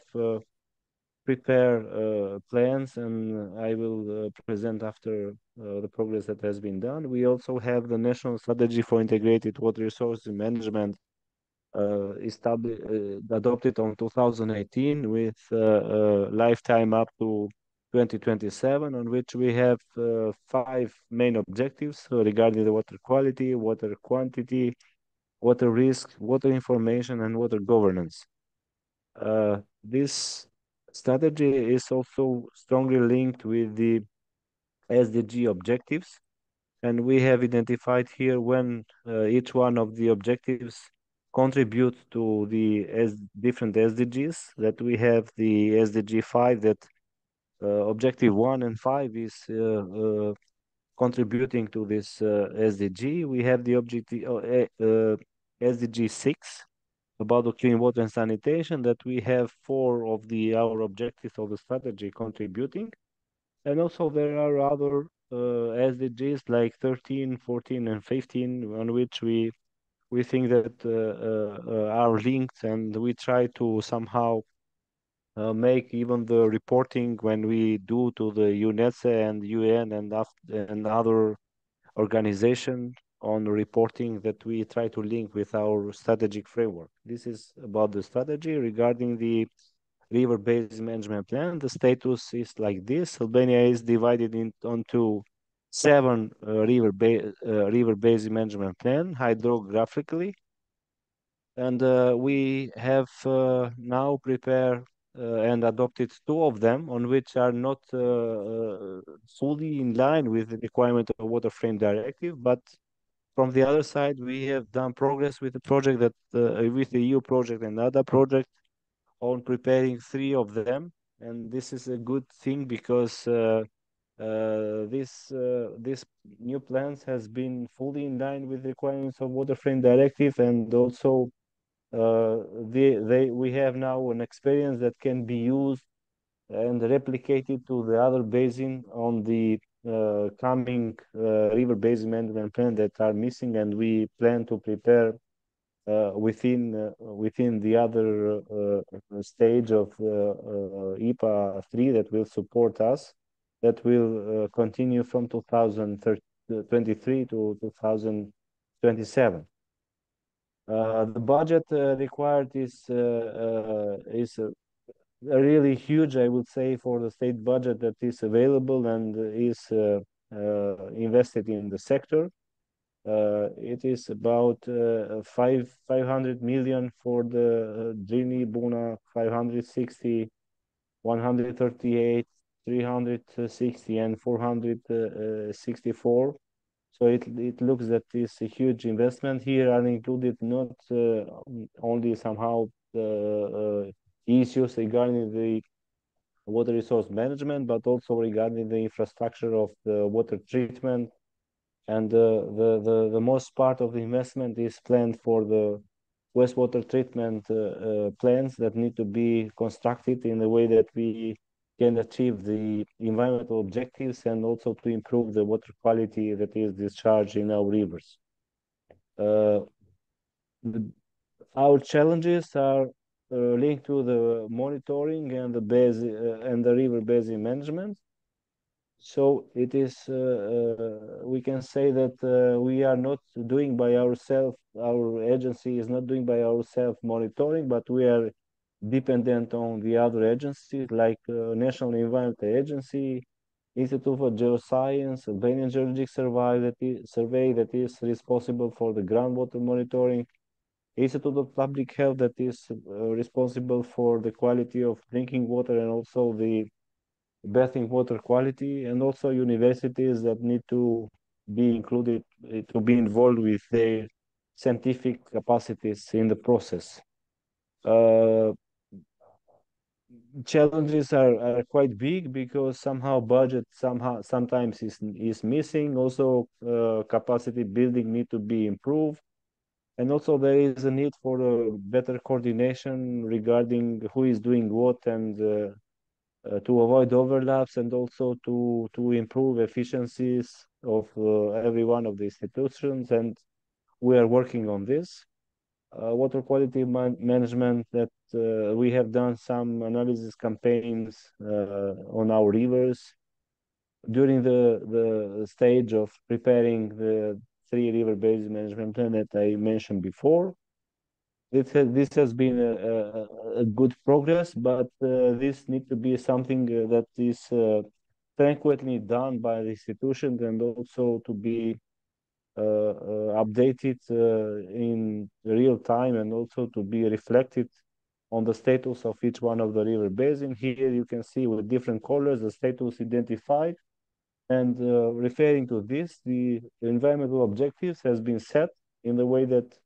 prepare plans, and I will present after the progress that has been done. We also have the National Strategy for Integrated Water Resources Management adopted on 2018 with lifetime up to 2027, on which we have 5 main objectives regarding the water quality, water quantity, water risk, water information, and water governance. This strategy is also strongly linked with the SDG objectives, and we have identified here when each one of the objectives contribute to the different SDGs. That we have the SDG 5, that objective 1 and 5 is contributing to this SDG. We have the objective SDG 6 about the clean water and sanitation, that we have 4 of our objectives of the strategy contributing. And also there are other SDGs like 13, 14, and 15, on which we think that are linked, and we try to somehow make even the reporting when we do to the UNECE and UN and other organizations on reporting, that we try to link with our strategic framework. This is about the strategy. Regarding the river basin management plan, the status is like this. Albania is divided onto 7 river basin management plan hydrographically, and we have now prepared and adopted 2 of them, on which are not fully in line with the requirement of Water Frame Directive, but from the other side, we have done progress with the project with the EU project and other project on preparing 3 of them, and this is a good thing because this new plans has been fully in line with the requirements of Water Frame Directive, and also we have now an experience that can be used and replicate it to the other basin on the coming river basin management plan that are missing, and we plan to prepare within the other stage of IPA 3 that will support us, that will continue from 2023 to 2027. The budget required is really huge, I would say, for the state budget that is available and is invested in the sector. It is about 500 million for the Drini, Buna, 560, 138, 360, and 464. So it looks that it's a huge investment. Here are included not only somehow issues regarding the water resource management, but also regarding the infrastructure of the water treatment. And the most part of the investment is planned for the wastewater treatment plants that need to be constructed in a way that we can achieve the environmental objectives and also to improve the water quality that is discharged in our rivers. Our challenges are linked to the monitoring and the river basin management. So it is, we can say that we are not doing by ourselves, our agency is not doing by ourselves monitoring, but we are dependent on the other agencies like National Environmental Agency, Institute for Geoscience, Albanian Geologic Survey that is responsible for the groundwater monitoring, Institute of Public Health that is responsible for the quality of drinking water and also the bathing water quality, and also universities that need to be included, to be involved with their scientific capacities in the process. Challenges are quite big because somehow budget sometimes is missing. Also, capacity building need to be improved. And also there is a need for a better coordination regarding who is doing what and to avoid overlaps and also to improve efficiencies of every one of the institutions, and we are working on this. Water quality management, that we have done some analysis campaigns on our rivers during the stage of preparing the 3 river basin management plan that I mentioned before. This has been a good progress, but this needs to be something that is frequently done by the institutions and also to be updated in real time and also to be reflected on the status of each one of the river basin. Here you can see with different colors the status identified, and referring to this, the environmental objectives has been set in the way that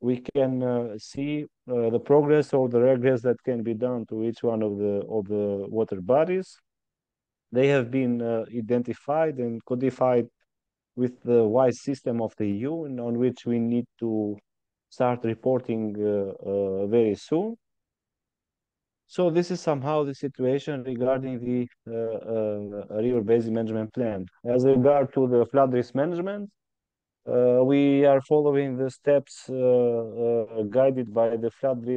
we can see the progress or the regress that can be done to each one of the water bodies. They have been identified and codified with the WISE system of the EU, and on which we need to start reporting very soon. So this is somehow the situation regarding the river basin management plan. As regard to the flood risk management, we are following the steps guided by the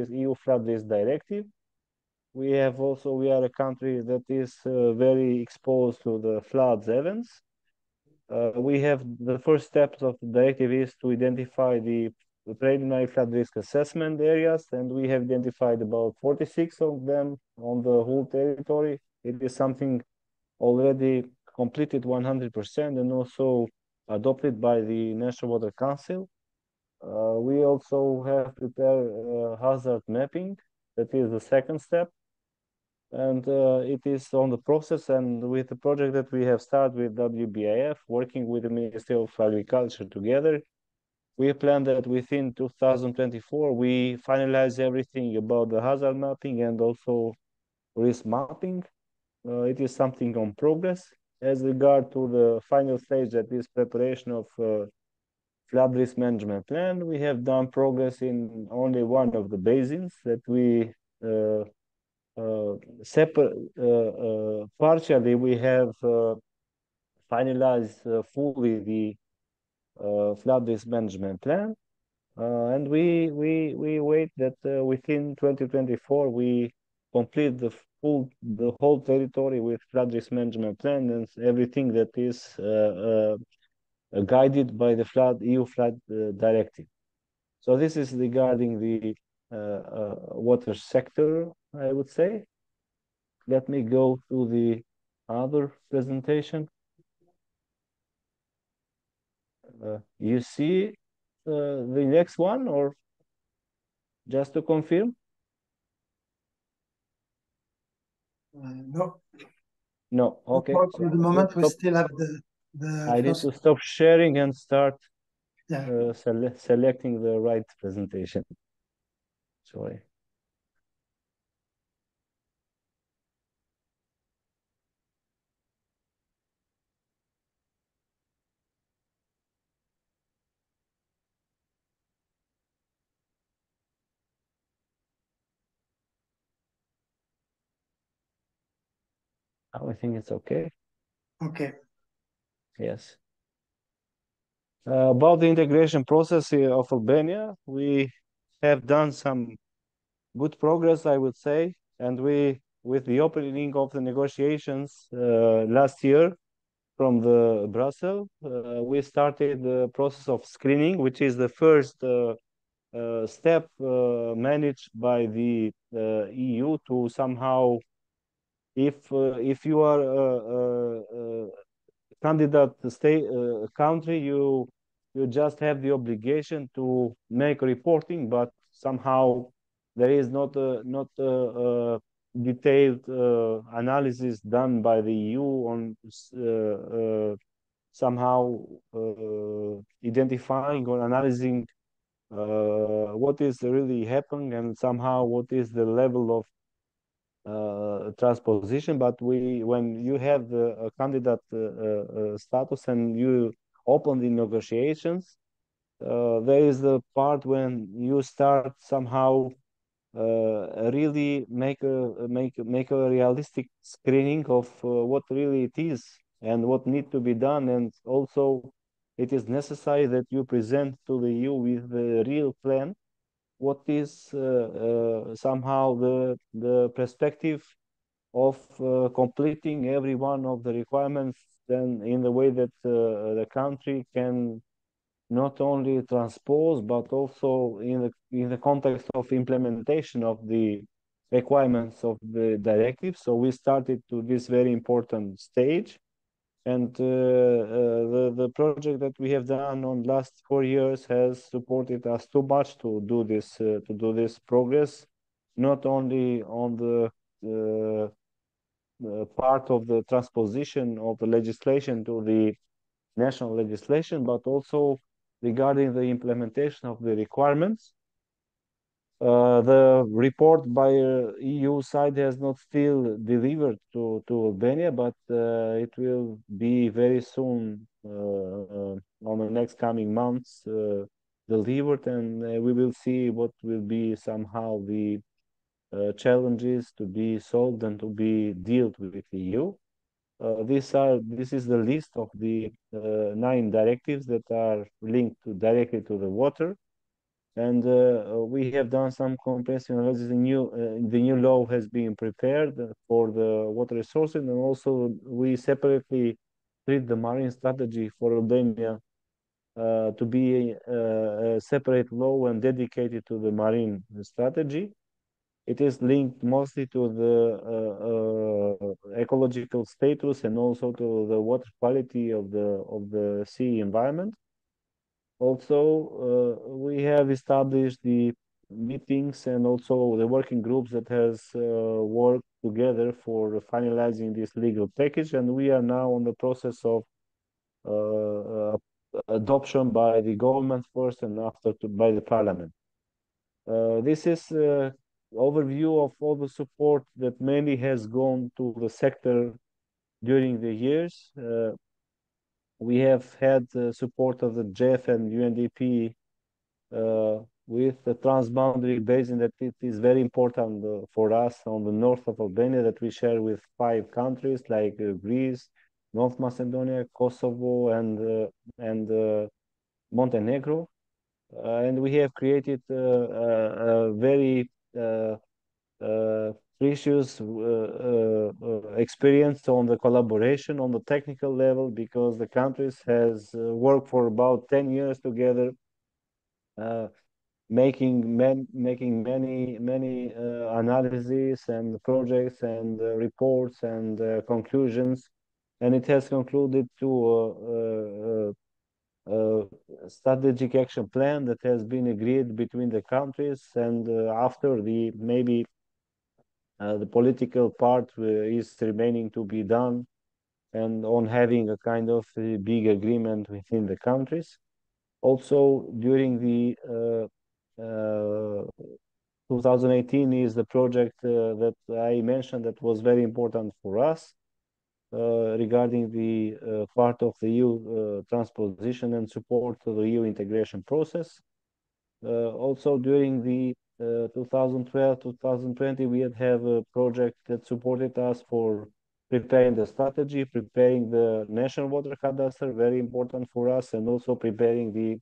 EU flood risk directive. We are a country that is very exposed to the floods events. We have the first steps of the directive is to identify the preliminary flood risk assessment areas, and we have identified about 46 of them on the whole territory. It is something already completed 100% and also adopted by the National Water Council. We also have prepared hazard mapping. That is the second step. And it is on the process, and with the project that we have started with WBIF, working with the Ministry of Agriculture together, we plan that within 2024, we finalize everything about the hazard mapping and also risk mapping. It is something on progress. As regard to the final stage, that is preparation of flood risk management plan, we have done progress in only one of the basins that we partially we have finalized fully the flood risk management plan, and we wait that within 2024 we complete the whole territory with flood risk management plan and everything that is guided by the EU flood directive. So this is regarding the water sector, I would say. Let me go to the other presentation. You see the next one, or just to confirm? No. No, okay. For So the moment, we stop. still have I need first. to stop sharing and start Yeah. selecting the right presentation. Sorry. I think it's okay. Okay. Yes. About the integration process of Albania, we have done some good progress, I would say, and with the opening of the negotiations last year from the Brussels, we started the process of screening, which is the first step managed by the EU to somehow, if you are a candidate state country, you just have the obligation to make reporting, but somehow there is not a detailed analysis done by the EU on somehow identifying or analyzing what is really happening and somehow what is the level of transposition. But when you have the candidate status and you open the negotiations, there is the part when you start somehow really make a realistic screening of what really it is and what need to be done, and also it is necessary that you present to the EU with the real plan what is somehow the perspective of completing every one of the requirements, then in the way that the country can not only transpose but also in the context of implementation of the requirements of the directive. So we started to this very important stage, and the project that we have done on last 4 years has supported us too much to do this progress, not only on the part of the transposition of the legislation to the national legislation, but also regarding the implementation of the requirements. The report by EU side has not still delivered to Albania, but it will be very soon on the next coming months delivered, and we will see what will be somehow the challenges to be solved and to be dealt with EU. This is the list of the 9 directives that are linked directly to the water, and we have done some comprehensive analysis. The new law has been prepared for the water resources, and also we separately treat the marine strategy for Albania to be a separate law and dedicated to the marine strategy. It is linked mostly to the ecological status and also to the water quality of the sea environment. Also, we have established the meetings and also the working groups that has worked together for finalizing this legal package, and we are now on the process of adoption by the government first and after by the parliament. This is overview of all the support that mainly has gone to the sector during the years. We have had support of the GEF and UNDP with the transboundary basin that it is very important for us on the north of Albania that we share with 5 countries like Greece, North Macedonia, Kosovo, and Montenegro. And we have created a very precious experience on the collaboration on the technical level because the countries has worked for about 10 years together, making many analyses and projects and reports and conclusions, and it has concluded to strategic action plan that has been agreed between the countries. And after the political part is remaining to be done, and on having a kind of big agreement within the countries. Also, during the 2018 is the project that I mentioned that was very important for us regarding the part of the EU transposition and support to the EU integration process. Also, during the 2012-2020, we had have a project that supported us for preparing the strategy, preparing the national water cadastre, very important for us, and also preparing the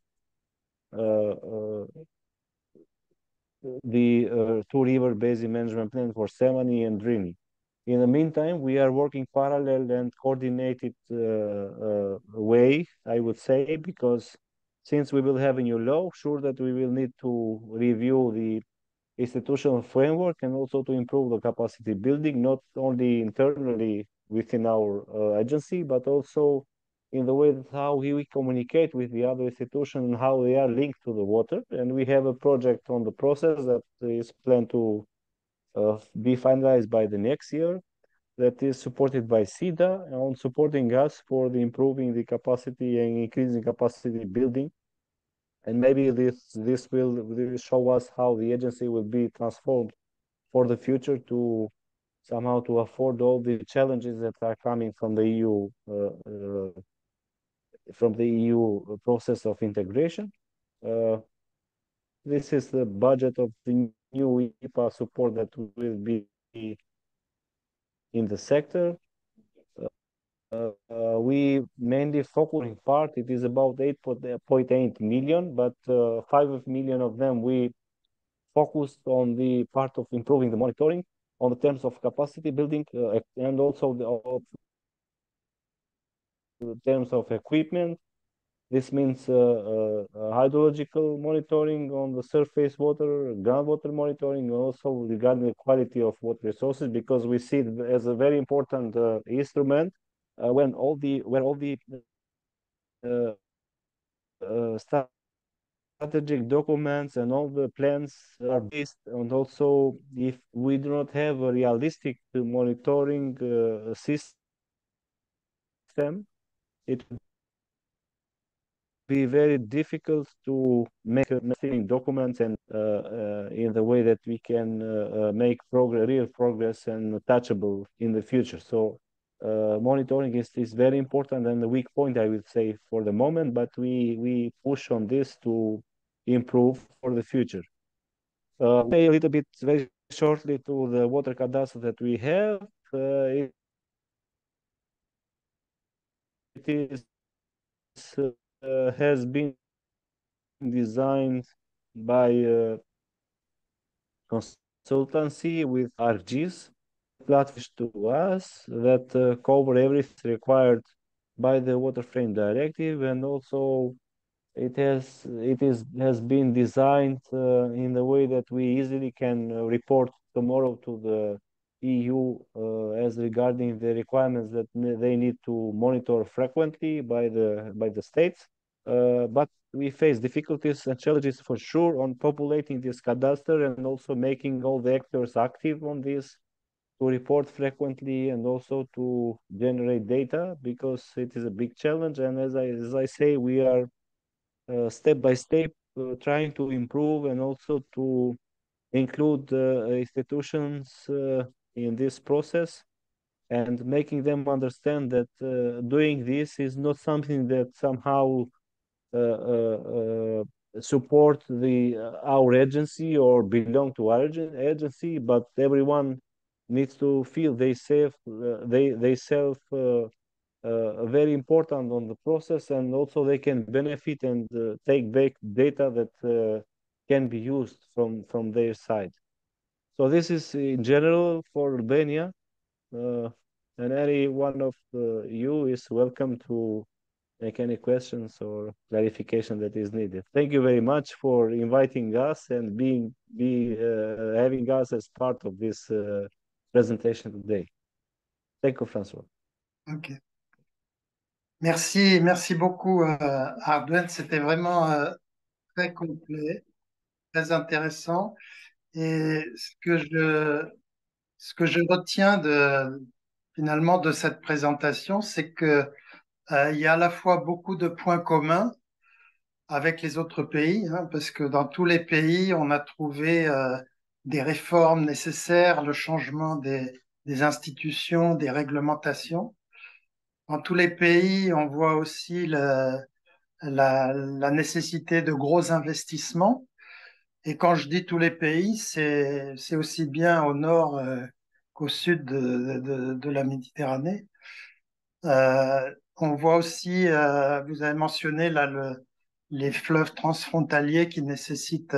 two river basin management plan for Semani and Drini. In the meantime, we are working parallel and coordinated way, I would say, because since we will have a new law, sure that we will need to review the institutional framework and also to improve the capacity building, not only internally within our agency, but also in the way that how we communicate with the other institutions and how they are linked to the water. And we have a project on the process that is planned to be finalized by the next year, that is supported by SIDA on supporting us for the improving the capacity and increasing capacity building. And maybe this will show us how the agency will be transformed for the future to somehow to afford all the challenges that are coming from the EU process of integration. This is the budget of the new IPA support that will be in the sector. We mainly focusing part, it is about 8.8 million, but 5 million of them we focused on the part of improving the monitoring on the terms of capacity building and also the terms of equipment. This means hydrological monitoring on the surface water, groundwater monitoring, also regarding the quality of water resources, because we see it as a very important instrument when all the strategic documents and all the plans are based. And also, if we do not have a realistic monitoring system, it will be very difficult to make documents and in the way that we can make real progress and touchable in the future. So monitoring is very important and a weak point, I would say, for the moment, but we push on this to improve for the future. Say a little bit very shortly to the water cadastre that we have. It is has been designed by a consultancy with ArcGIS platforms to us that cover everything required by the Water Frame Directive, and also it has been designed in the way that we easily can report tomorrow to the EU as regarding the requirements that they need to monitor frequently by the states. But we face difficulties and challenges for sure on populating this cadastre and also making all the actors active on this to report frequently and also to generate data, because it is a big challenge. And as I say, we are step by step trying to improve and also to include institutions in this process and making them understand that doing this is not something that somehow support our agency or belong to our agency, but everyone needs to feel they self very important on the process, and also they can benefit and take back data that can be used from their side. So this is in general for Albania, and any one of you is welcome to make any questions or clarification that is needed. Thank you very much for inviting us and having us as part of this presentation today. Thank you, François. Ok. Merci beaucoup, Arden. C'était vraiment très complet, très intéressant. Et ce que je retiens finalement de cette présentation, c'est que il y a à la fois beaucoup de points communs avec les autres pays, hein, parce que dans tous les pays, on a trouvé des réformes nécessaires, le changement des institutions, des réglementations. Dans tous les pays, on voit aussi la nécessité de gros investissements. Et quand je dis tous les pays, c'est aussi bien au nord qu'au sud de la Méditerranée. On voit aussi, vous avez mentionné là, les fleuves transfrontaliers qui nécessitent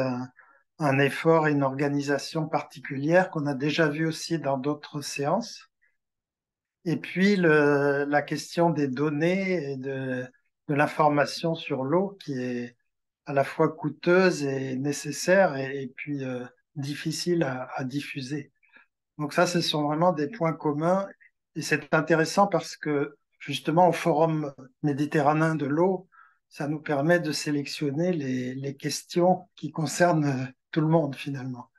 un effort et une organisation particulière qu'on a déjà vu aussi dans d'autres séances. Et puis la question des données et de l'information sur l'eau qui est à la fois coûteuse et nécessaire et puis difficile à diffuser. Donc ça, ce sont vraiment des points communs et c'est intéressant parce que justement au Forum méditerranéen de l'eau, ça nous permet de sélectionner les questions qui concernent tout le monde finalement.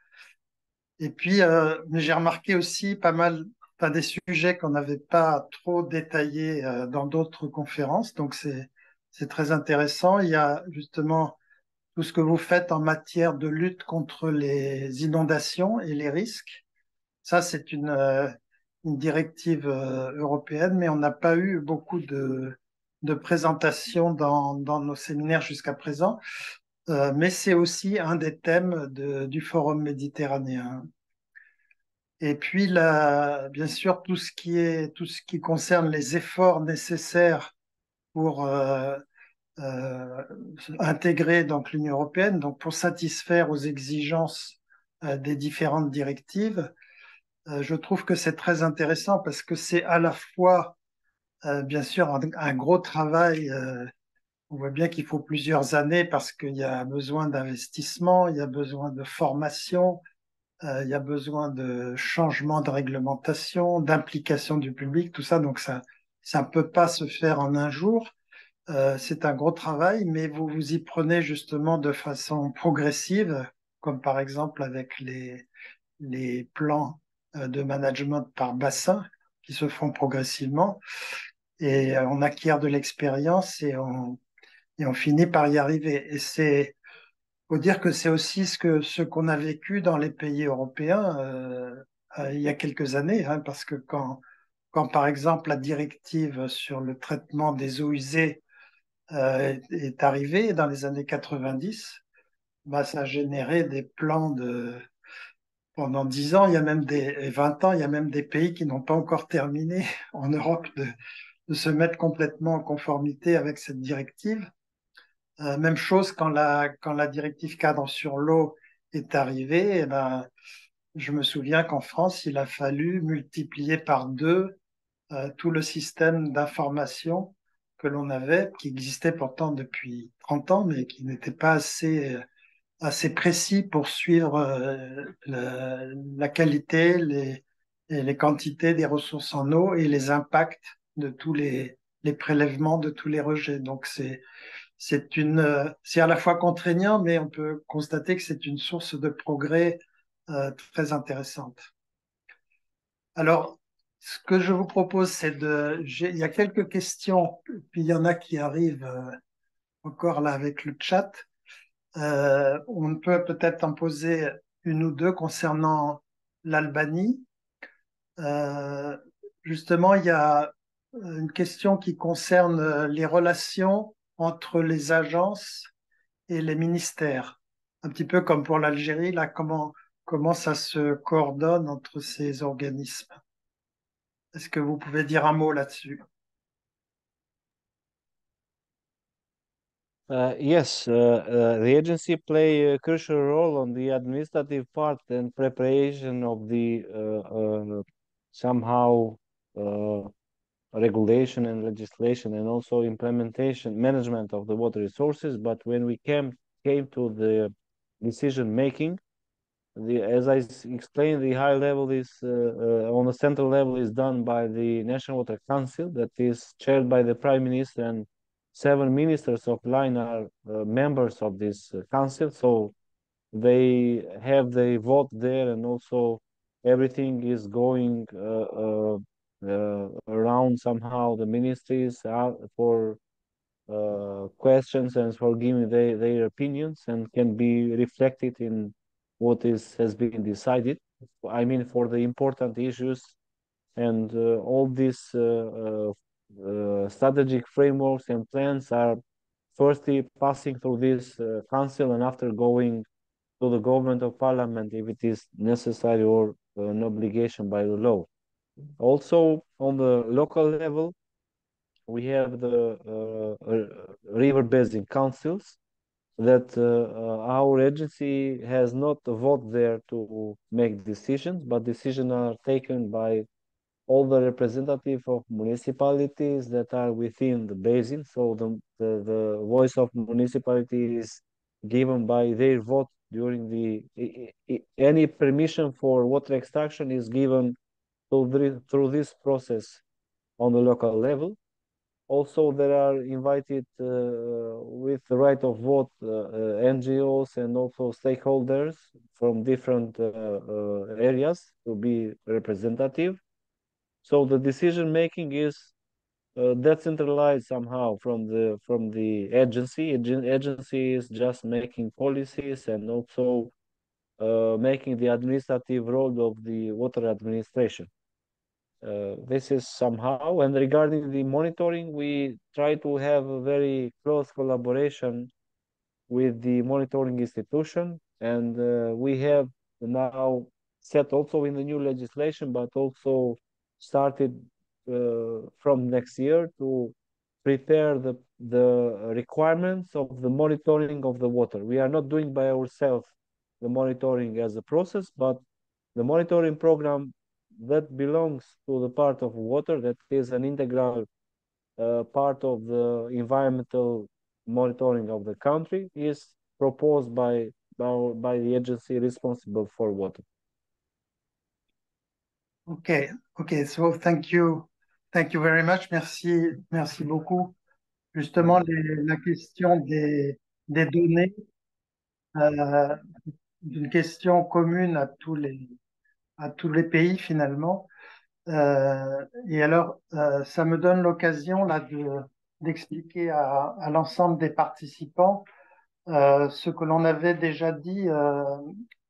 Et puis, mais j'ai remarqué aussi pas mal, enfin, des sujets qu'on n'avait pas trop détaillés dans d'autres conférences, donc c'est très intéressant. Il y a justement tout ce que vous faites en matière de lutte contre les inondations et les risques. Ça, c'est une directive européenne, mais on n'a pas eu beaucoup de présentations dans nos séminaires jusqu'à présent. Mais c'est aussi un des thèmes du Forum méditerranéen. Et puis, là, bien sûr, tout ce qui concerne les efforts nécessaires pour intégrer donc l'Union européenne, donc pour satisfaire aux exigences des différentes directives. Je trouve que c'est très intéressant parce que c'est à la fois, bien sûr, un gros travail. On voit bien qu'il faut plusieurs années parce qu'il y a besoin d'investissement, il y a besoin de formation, il y a besoin de changement de réglementation, d'implication du public, tout ça. Donc ça ne peut pas se faire en un jour. C'est un gros travail, mais vous vous y prenez justement de façon progressive, comme par exemple avec les plans de management par bassin qui se font progressivement. Et on acquiert de l'expérience et on finit par y arriver. Et faut dire que c'est aussi ce qu'on a vécu dans les pays européens il y a quelques années, hein, parce que quand par exemple la directive sur le traitement des eaux usées est arrivée dans les années 90, bah, ça a généré des plans pendant 10 ans, il y a même et 20 ans, il y a même des pays qui n'ont pas encore terminé en Europe de se mettre complètement en conformité avec cette directive. Même chose quand la directive cadre sur l'eau est arrivée, eh ben, je me souviens qu'en France, il a fallu multiplier par deux tout le système d'information que l'on avait, qui existait pourtant depuis 30 ans, mais qui n'était pas assez précis pour suivre la qualité, et les quantités des ressources en eau et les impacts de tous les prélèvements, de tous les rejets. Donc c'est à la fois contraignant, mais on peut constater que c'est une source de progrès très intéressante. Alors, ce que je vous propose, il y a quelques questions, puis il y en a qui arrivent encore là avec le chat. On peut peut-être en poser une ou deux concernant l'Albanie. Justement, il y a une question qui concerne les relations entre les agences et les ministères. Un petit peu comme pour l'Algérie, là, comment ça se coordonne entre ces organismes? Est-ce que vous pouvez dire un mot là-dessus? Yes, the agency play a crucial role on the administrative part and preparation of the somehow uh, regulation and legislation and also implementation management of the water resources. But when we came to the decision making, as I explained, the high level is on the central level is done by the National Water Council that is chaired by the Prime Minister, and 7 ministers of line are members of this council. So they have the vote there, and also everything is going around somehow the ministries for questions and for giving their opinions, and can be reflected in what has been decided. I mean, for the important issues, and all these strategic frameworks and plans are firstly passing through this council, and after going to the government of parliament if it is necessary or an obligation by the law. Also, on the local level, we have the river basin councils that our agency has not a vote there to make decisions, but decisions are taken by all the representative of municipalities that are within the basin. So the voice of municipality is given by their vote during any permission for water extraction is given through this process on the local level. Also, there are invited with the right of vote NGOs and also stakeholders from different areas to be representative. So the decision making is decentralized somehow from the agency. Agency is just making policies and also making the administrative role of the water administration. This is somehow, and regarding the monitoring, we try to have a very close collaboration with the monitoring institution, and we have now set also in the new legislation, but also started from next year to prepare the requirements of the monitoring of the water. We are not doing by ourselves the monitoring as a process, but the monitoring program that belongs to the part of water, that is an integral part of the environmental monitoring of the country, is proposed by the agency responsible for water. Okay, okay. So thank you very much. Merci beaucoup. Justement, la question des données, d'une question commune à tous les pays finalement. Et alors, ça me donne l'occasion là d'expliquer à l'ensemble des participants ce que l'on avait déjà dit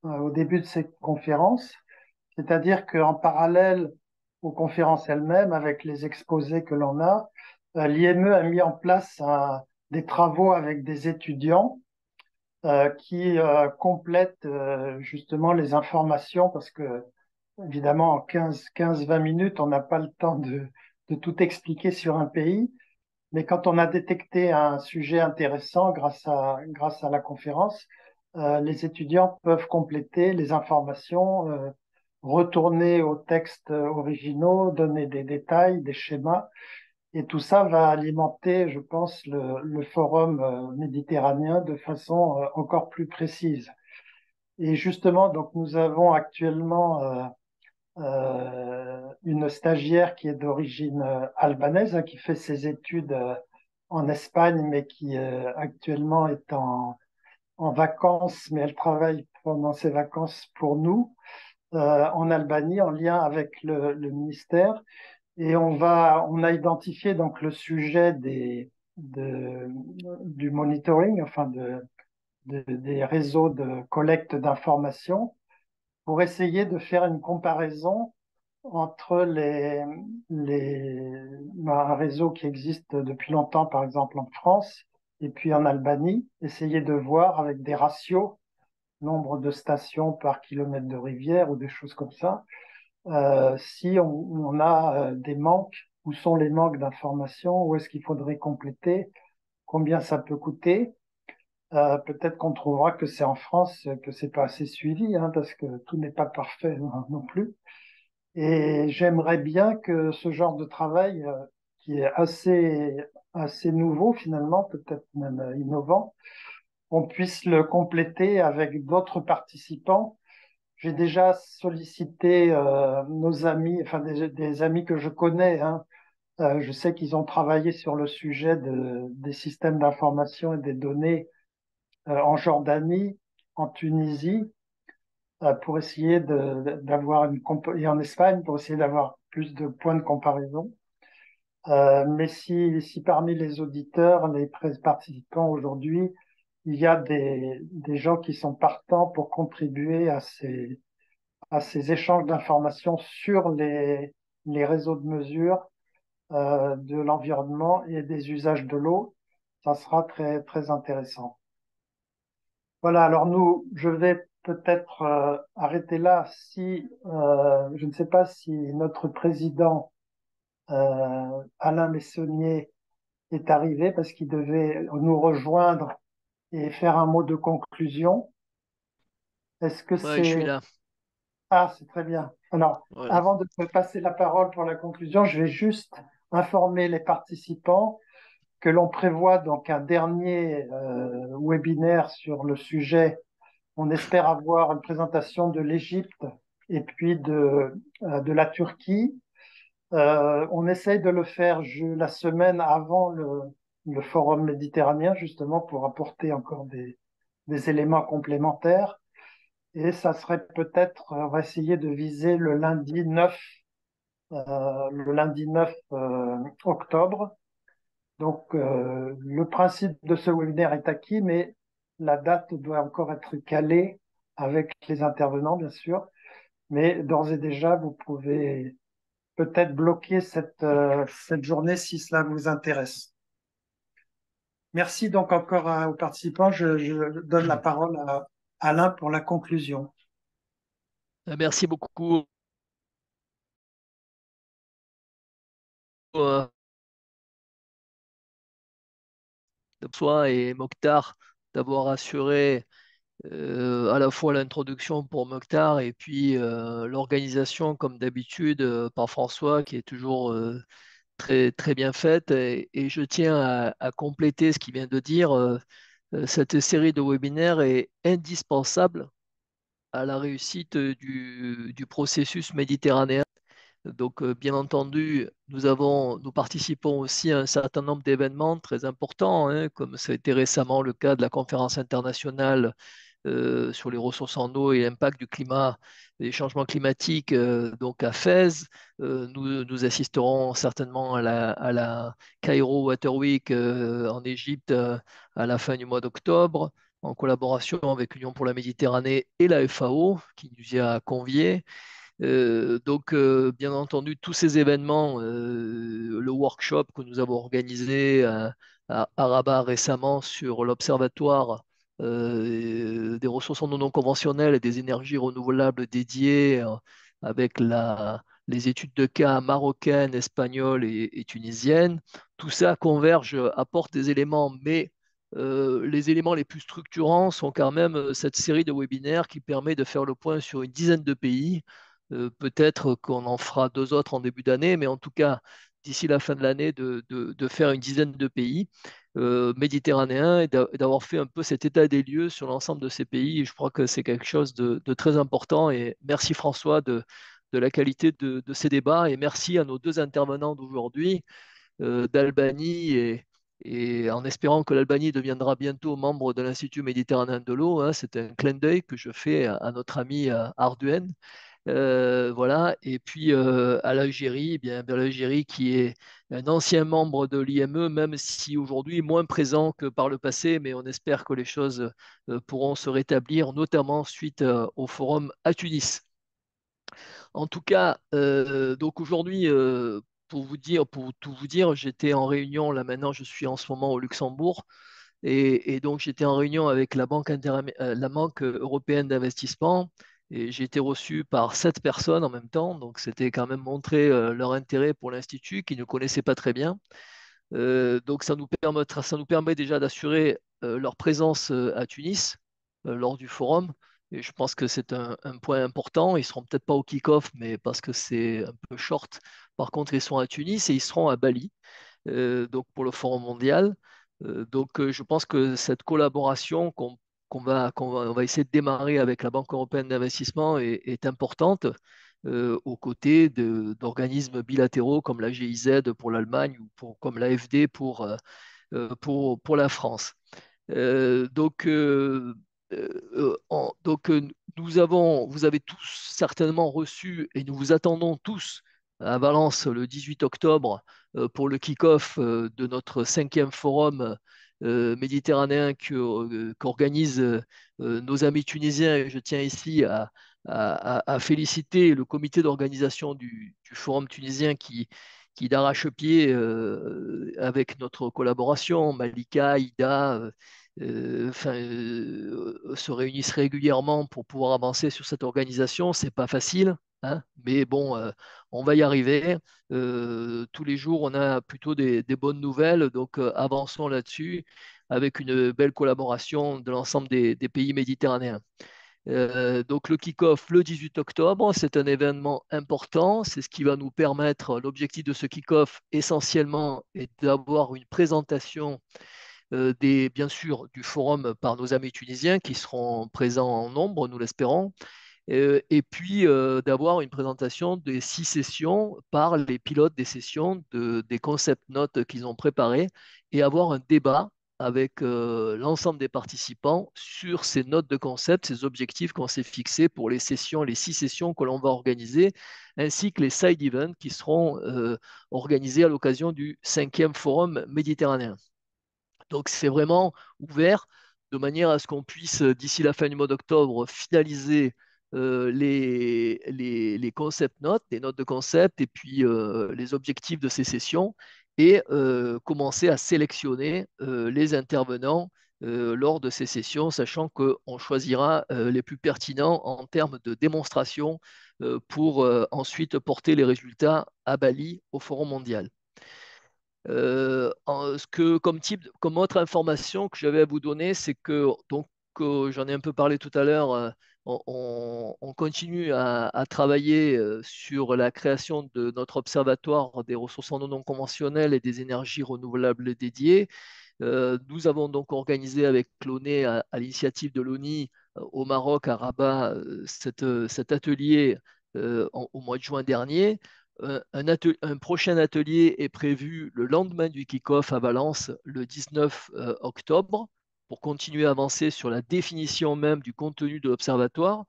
au début de cette conférence, c'est-à-dire qu'en parallèle aux conférences elles-mêmes, avec les exposés que l'on a, l'IME a mis en place des travaux avec des étudiants qui complètent justement les informations, parce que évidemment en 15-20 minutes, on n'a pas le temps de tout expliquer sur un pays. Mais quand on a détecté un sujet intéressant grâce à la conférence, les étudiants peuvent compléter les informations, retourner aux textes originaux, donner des détails, des schémas. Et tout ça va alimenter, je pense, le forum méditerranéen de façon encore plus précise. Et justement, donc, nous avons actuellement une stagiaire qui est d'origine albanaise, hein, qui fait ses études en Espagne, mais qui actuellement est en vacances, mais elle travaille pendant ses vacances pour nous en Albanie, en lien avec le ministère. Et on a identifié donc le sujet du monitoring, enfin des réseaux de collecte d'informations, pour essayer de faire une comparaison entre un réseau qui existe depuis longtemps, par exemple en France, et puis en Albanie, essayer de voir avec des ratios, nombre de stations par kilomètre de rivière ou des choses comme ça, si on a des manques, où sont les manques d'informations, où est-ce qu'il faudrait compléter, combien ça peut coûter. Peut-être qu'on trouvera que c'est en France que c'est pas assez suivi, hein, parce que tout n'est pas parfait non plus. Et j'aimerais bien que ce genre de travail, qui est assez nouveau finalement, peut-être même innovant, on puisse le compléter avec d'autres participants. J'ai déjà sollicité nos amis, enfin des amis que je connais, hein. Je sais qu'ils ont travaillé sur le sujet des systèmes d'information et des données en Jordanie, en Tunisie, pour essayer d'avoir et en Espagne pour essayer d'avoir plus de points de comparaison. Mais si parmi les auditeurs, les participants aujourd'hui, il y a des gens qui sont partants pour contribuer à ces échanges d'informations sur les réseaux de mesure de l'environnement et des usages de l'eau, ça sera très, très intéressant. Voilà, alors je vais peut-être arrêter là. Si, je ne sais pas si notre président Alain Messonnier est arrivé parce qu'il devait nous rejoindre et faire un mot de conclusion. Est-ce que Ouais, je suis c'est... là. Ah, c'est très bien. Alors, Voilà. avant de te passer la parole pour la conclusion, je vais juste informer les participants que l'on prévoit donc un dernier webinaire sur le sujet. On espère avoir une présentation de l'Égypte et puis de la Turquie. On essaye de le faire la semaine avant le forum méditerranéen, justement, pour apporter encore des éléments complémentaires. Et ça serait peut-être, on va essayer de viser le lundi 9 octobre. Donc, le principe de ce webinaire est acquis, mais la date doit encore être calée avec les intervenants, bien sûr. Mais d'ores et déjà, vous pouvez peut-être bloquer cette journée si cela vous intéresse. Merci donc encore aux participants. Je donne la parole à Alain pour la conclusion. Merci beaucoup euh, toi et Mokhtar d'avoir assuré à la fois l'introduction pour Mokhtar et puis l'organisation, comme d'habitude, par François, qui est toujours très, très bien faite. Et je tiens à compléter ce qu'il vient de dire. Cette série de webinaires est indispensable à la réussite du processus méditerranéen. Donc, bien entendu, nous participons aussi à un certain nombre d'événements très importants, hein, comme ça a été récemment le cas de la conférence internationale sur les ressources en eau et l'impact du climat et des changements climatiques, donc à Fès. Nous assisterons certainement à la Cairo Water Week en Égypte à la fin du mois d'octobre, en collaboration avec l'Union pour la Méditerranée et la FAO, qui nous y a conviés. Bien entendu, tous ces événements, le workshop que nous avons organisé à Rabat récemment sur l'observatoire des ressources en eau non conventionnelles et des énergies renouvelables dédiées avec les études de cas marocaines, espagnoles et tunisiennes, tout ça converge, apporte des éléments, mais les éléments les plus structurants sont quand même cette série de webinaires qui permet de faire le point sur une dizaine de pays. Peut-être qu'on en fera deux autres en début d'année, mais en tout cas, d'ici la fin de l'année, de faire une dizaine de pays méditerranéens et d'avoir fait un peu cet état des lieux sur l'ensemble de ces pays. Et je crois que c'est quelque chose de très important. Et merci François de la qualité de ces débats. Et merci à nos deux intervenants d'aujourd'hui, d'Albanie et en espérant que l'Albanie deviendra bientôt membre de l'Institut méditerranéen de l'eau. Hein, c'est un clin d'œil que je fais à notre ami Arduen. Voilà. Et puis à l'Algérie, eh bien l'Algérie qui est un ancien membre de l'IME, même si aujourd'hui moins présent que par le passé, mais on espère que les choses pourront se rétablir, notamment suite au forum à Tunis. En tout cas, donc aujourd'hui, pour tout vous dire, j'étais en réunion, là maintenant je suis en ce moment au Luxembourg, Et donc, j'étais en réunion avec la Banque européenne d'investissement et j'ai été reçu par 7 personnes en même temps. Donc, c'était quand même montrer leur intérêt pour l'Institut qu'ils ne connaissaient pas très bien. Donc, ça nous permet déjà d'assurer leur présence à Tunis lors du forum. Et je pense que c'est un point important. Ils ne seront peut-être pas au kick-off, mais parce que c'est un peu short. Par contre, ils sont à Tunis et ils seront à Bali donc pour le Forum mondial. Je pense que cette collaboration on va essayer de démarrer avec la Banque européenne d'investissement est importante aux côtés d'organismes bilatéraux comme la GIZ pour l'Allemagne ou comme l'AFD pour la France. Euh, donc, euh, donc, vous avez tous certainement reçu et nous vous attendons tous à Valence le 18 octobre pour le kick-off de notre 5e forum méditerranéen qu'organisent nos amis tunisiens. Et je tiens ici à féliciter le comité d'organisation du forum tunisien qui d'arrache-pied, avec notre collaboration, Malika, Ida, se réunissent régulièrement pour pouvoir avancer sur cette organisation. C'est pas facile, hein, mais bon, on va y arriver. Tous les jours, on a plutôt des bonnes nouvelles, donc avançons là-dessus avec une belle collaboration de l'ensemble des pays méditerranéens. Donc le kick-off le 18 octobre, c'est un événement important, c'est ce qui va nous permettre, l'objectif de ce kick-off essentiellement est d'avoir une présentation bien sûr du forum par nos amis tunisiens qui seront présents en nombre, nous l'espérons, et puis d'avoir une présentation des 6 sessions par les pilotes des sessions, des concept notes qu'ils ont préparées, et avoir un débat avec l'ensemble des participants sur ces notes de concept, ces objectifs qu'on s'est fixés pour les sessions, les 6 sessions que l'on va organiser, ainsi que les side events qui seront organisés à l'occasion du 5e forum méditerranéen. Donc c'est vraiment ouvert de manière à ce qu'on puisse, d'ici la fin du mois d'octobre, finaliser les concept notes, les notes de concept et puis les objectifs de ces sessions et commencer à sélectionner les intervenants lors de ces sessions, sachant qu'on choisira les plus pertinents en termes de démonstration pour ensuite porter les résultats à Bali au Forum mondial. Comme autre information que j'avais à vous donner, c'est que, donc, j'en ai un peu parlé tout à l'heure, on continue à travailler sur la création de notre observatoire des ressources en eau non conventionnelles et des énergies renouvelables dédiées. Nous avons donc organisé avec l'ONE, à l'initiative de l'ONI au Maroc, à Rabat, cet atelier au mois de juin dernier. Un prochain atelier est prévu le lendemain du kick-off à Valence, le 19 octobre, pour continuer à avancer sur la définition même du contenu de l'observatoire.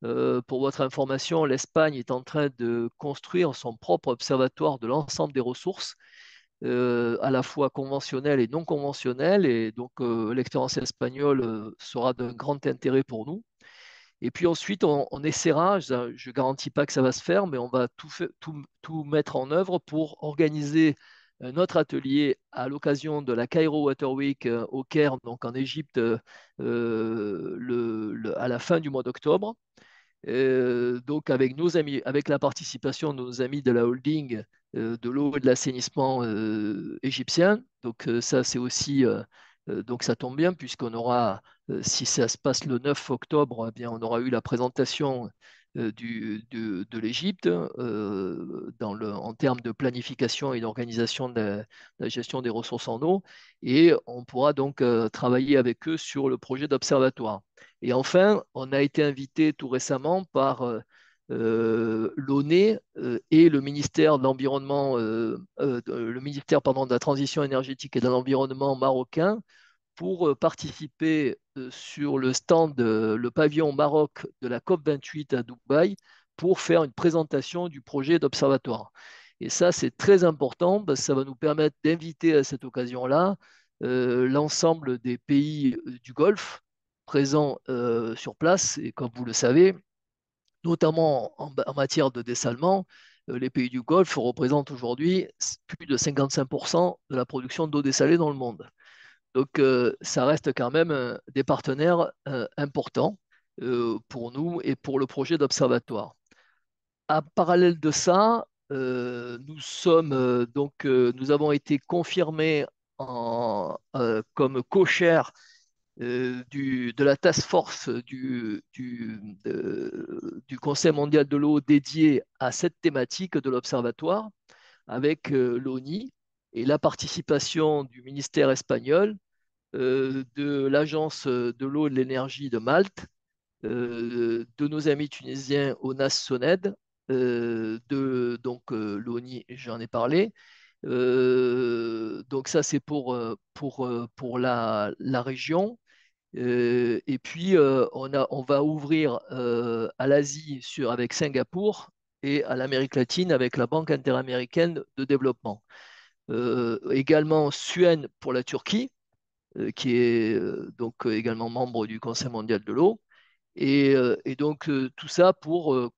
Pour votre information, l'Espagne est en train de construire son propre observatoire de l'ensemble des ressources, à la fois conventionnelles et non conventionnelles, et donc l'expérience espagnole sera d'un grand intérêt pour nous. Et puis ensuite, on essaiera, je ne garantis pas que ça va se faire, mais on va tout mettre en œuvre pour organiser un autre atelier à l'occasion de la Cairo Water Week au Caire, donc en Égypte, à la fin du mois d'octobre. Donc avec nos amis, avec la participation de nos amis de la holding de l'eau et de l'assainissement égyptien. Donc ça c'est aussi donc ça tombe bien puisqu'on aura, si ça se passe le 9 octobre, eh bien on aura eu la présentation de l'Égypte en termes de planification et d'organisation de la gestion des ressources en eau, et on pourra donc travailler avec eux sur le projet d'observatoire. Et enfin, on a été invité tout récemment par l'ONE et le ministère de l'Environnement, le ministère pardon, de la Transition énergétique et de l'Environnement marocain pour participer sur le stand, le pavillon Maroc de la COP28 à Dubaï, pour faire une présentation du projet d'observatoire. Et ça, c'est très important parce que ça va nous permettre d'inviter à cette occasion-là l'ensemble des pays du Golfe présents sur place. Et comme vous le savez, notamment en matière de dessalement, les pays du Golfe représentent aujourd'hui plus de 55% de la production d'eau dessalée dans le monde. Donc, ça reste quand même des partenaires importants pour nous et pour le projet d'observatoire. En parallèle de ça, nous avons été confirmés comme co-chair de la task force du Conseil mondial de l'eau dédié à cette thématique de l'observatoire avec l'ONI et la participation du ministère espagnol, de l'Agence de l'eau et de l'énergie de Malte, de nos amis tunisiens ONAS SONED, l'ONI, j'en ai parlé. Donc ça, c'est pour la région. Et puis, on va ouvrir à l'Asie avec Singapour et à l'Amérique latine avec la Banque interaméricaine de développement. Également, SUEN pour la Turquie, qui est également membre du Conseil mondial de l'eau. Et donc, tout ça pour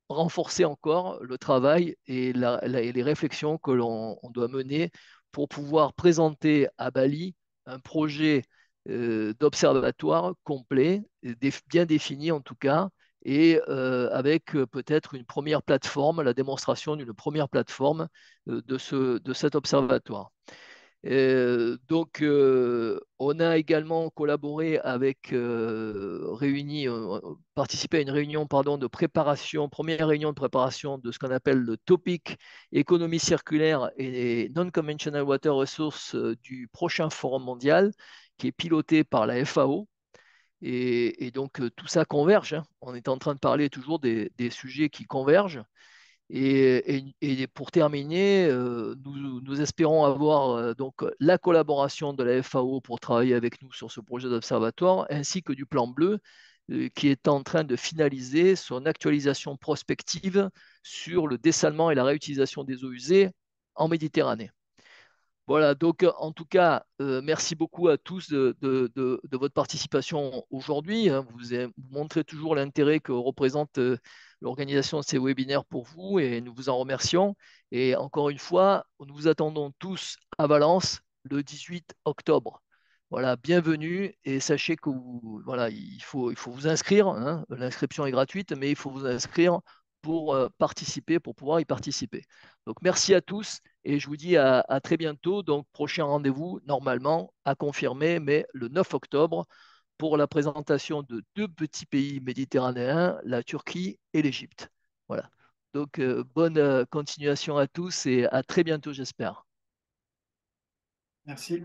renforcer encore le travail et les réflexions que l'on doit mener pour pouvoir présenter à Bali un projet d'observatoire complet, bien défini en tout cas, et avec peut-être une première plateforme, la démonstration d'une première plateforme de cet observatoire. On a également collaboré participé à une réunion, pardon, de préparation, première réunion de préparation de ce qu'on appelle le topic économie circulaire et non-conventional water resources du prochain forum mondial, qui est piloté par la FAO. Et donc, tout ça converge, hein. On est en train de parler toujours des sujets qui convergent. Et pour terminer, nous espérons avoir donc la collaboration de la FAO pour travailler avec nous sur ce projet d'observatoire, ainsi que du plan bleu qui est en train de finaliser son actualisation prospective sur le dessalement et la réutilisation des eaux usées en Méditerranée. Voilà, donc en tout cas, merci beaucoup à tous de votre participation aujourd'hui, hein. Vous montrez toujours l'intérêt que représente l'organisation de ces webinaires pour vous et nous vous en remercions. Et encore une fois, nous vous attendons tous à Valence le 18 octobre. Voilà, bienvenue et sachez que voilà, il faut vous inscrire, hein. L'inscription est gratuite, mais il faut vous inscrire pour participer, pour pouvoir y participer. Donc merci à tous. Et je vous dis à très bientôt. Donc, prochain rendez-vous, normalement, à confirmer, mais le 9 octobre, pour la présentation de deux petits pays méditerranéens, la Turquie et l'Égypte. Voilà. Donc, bonne continuation à tous et à très bientôt, j'espère. Merci.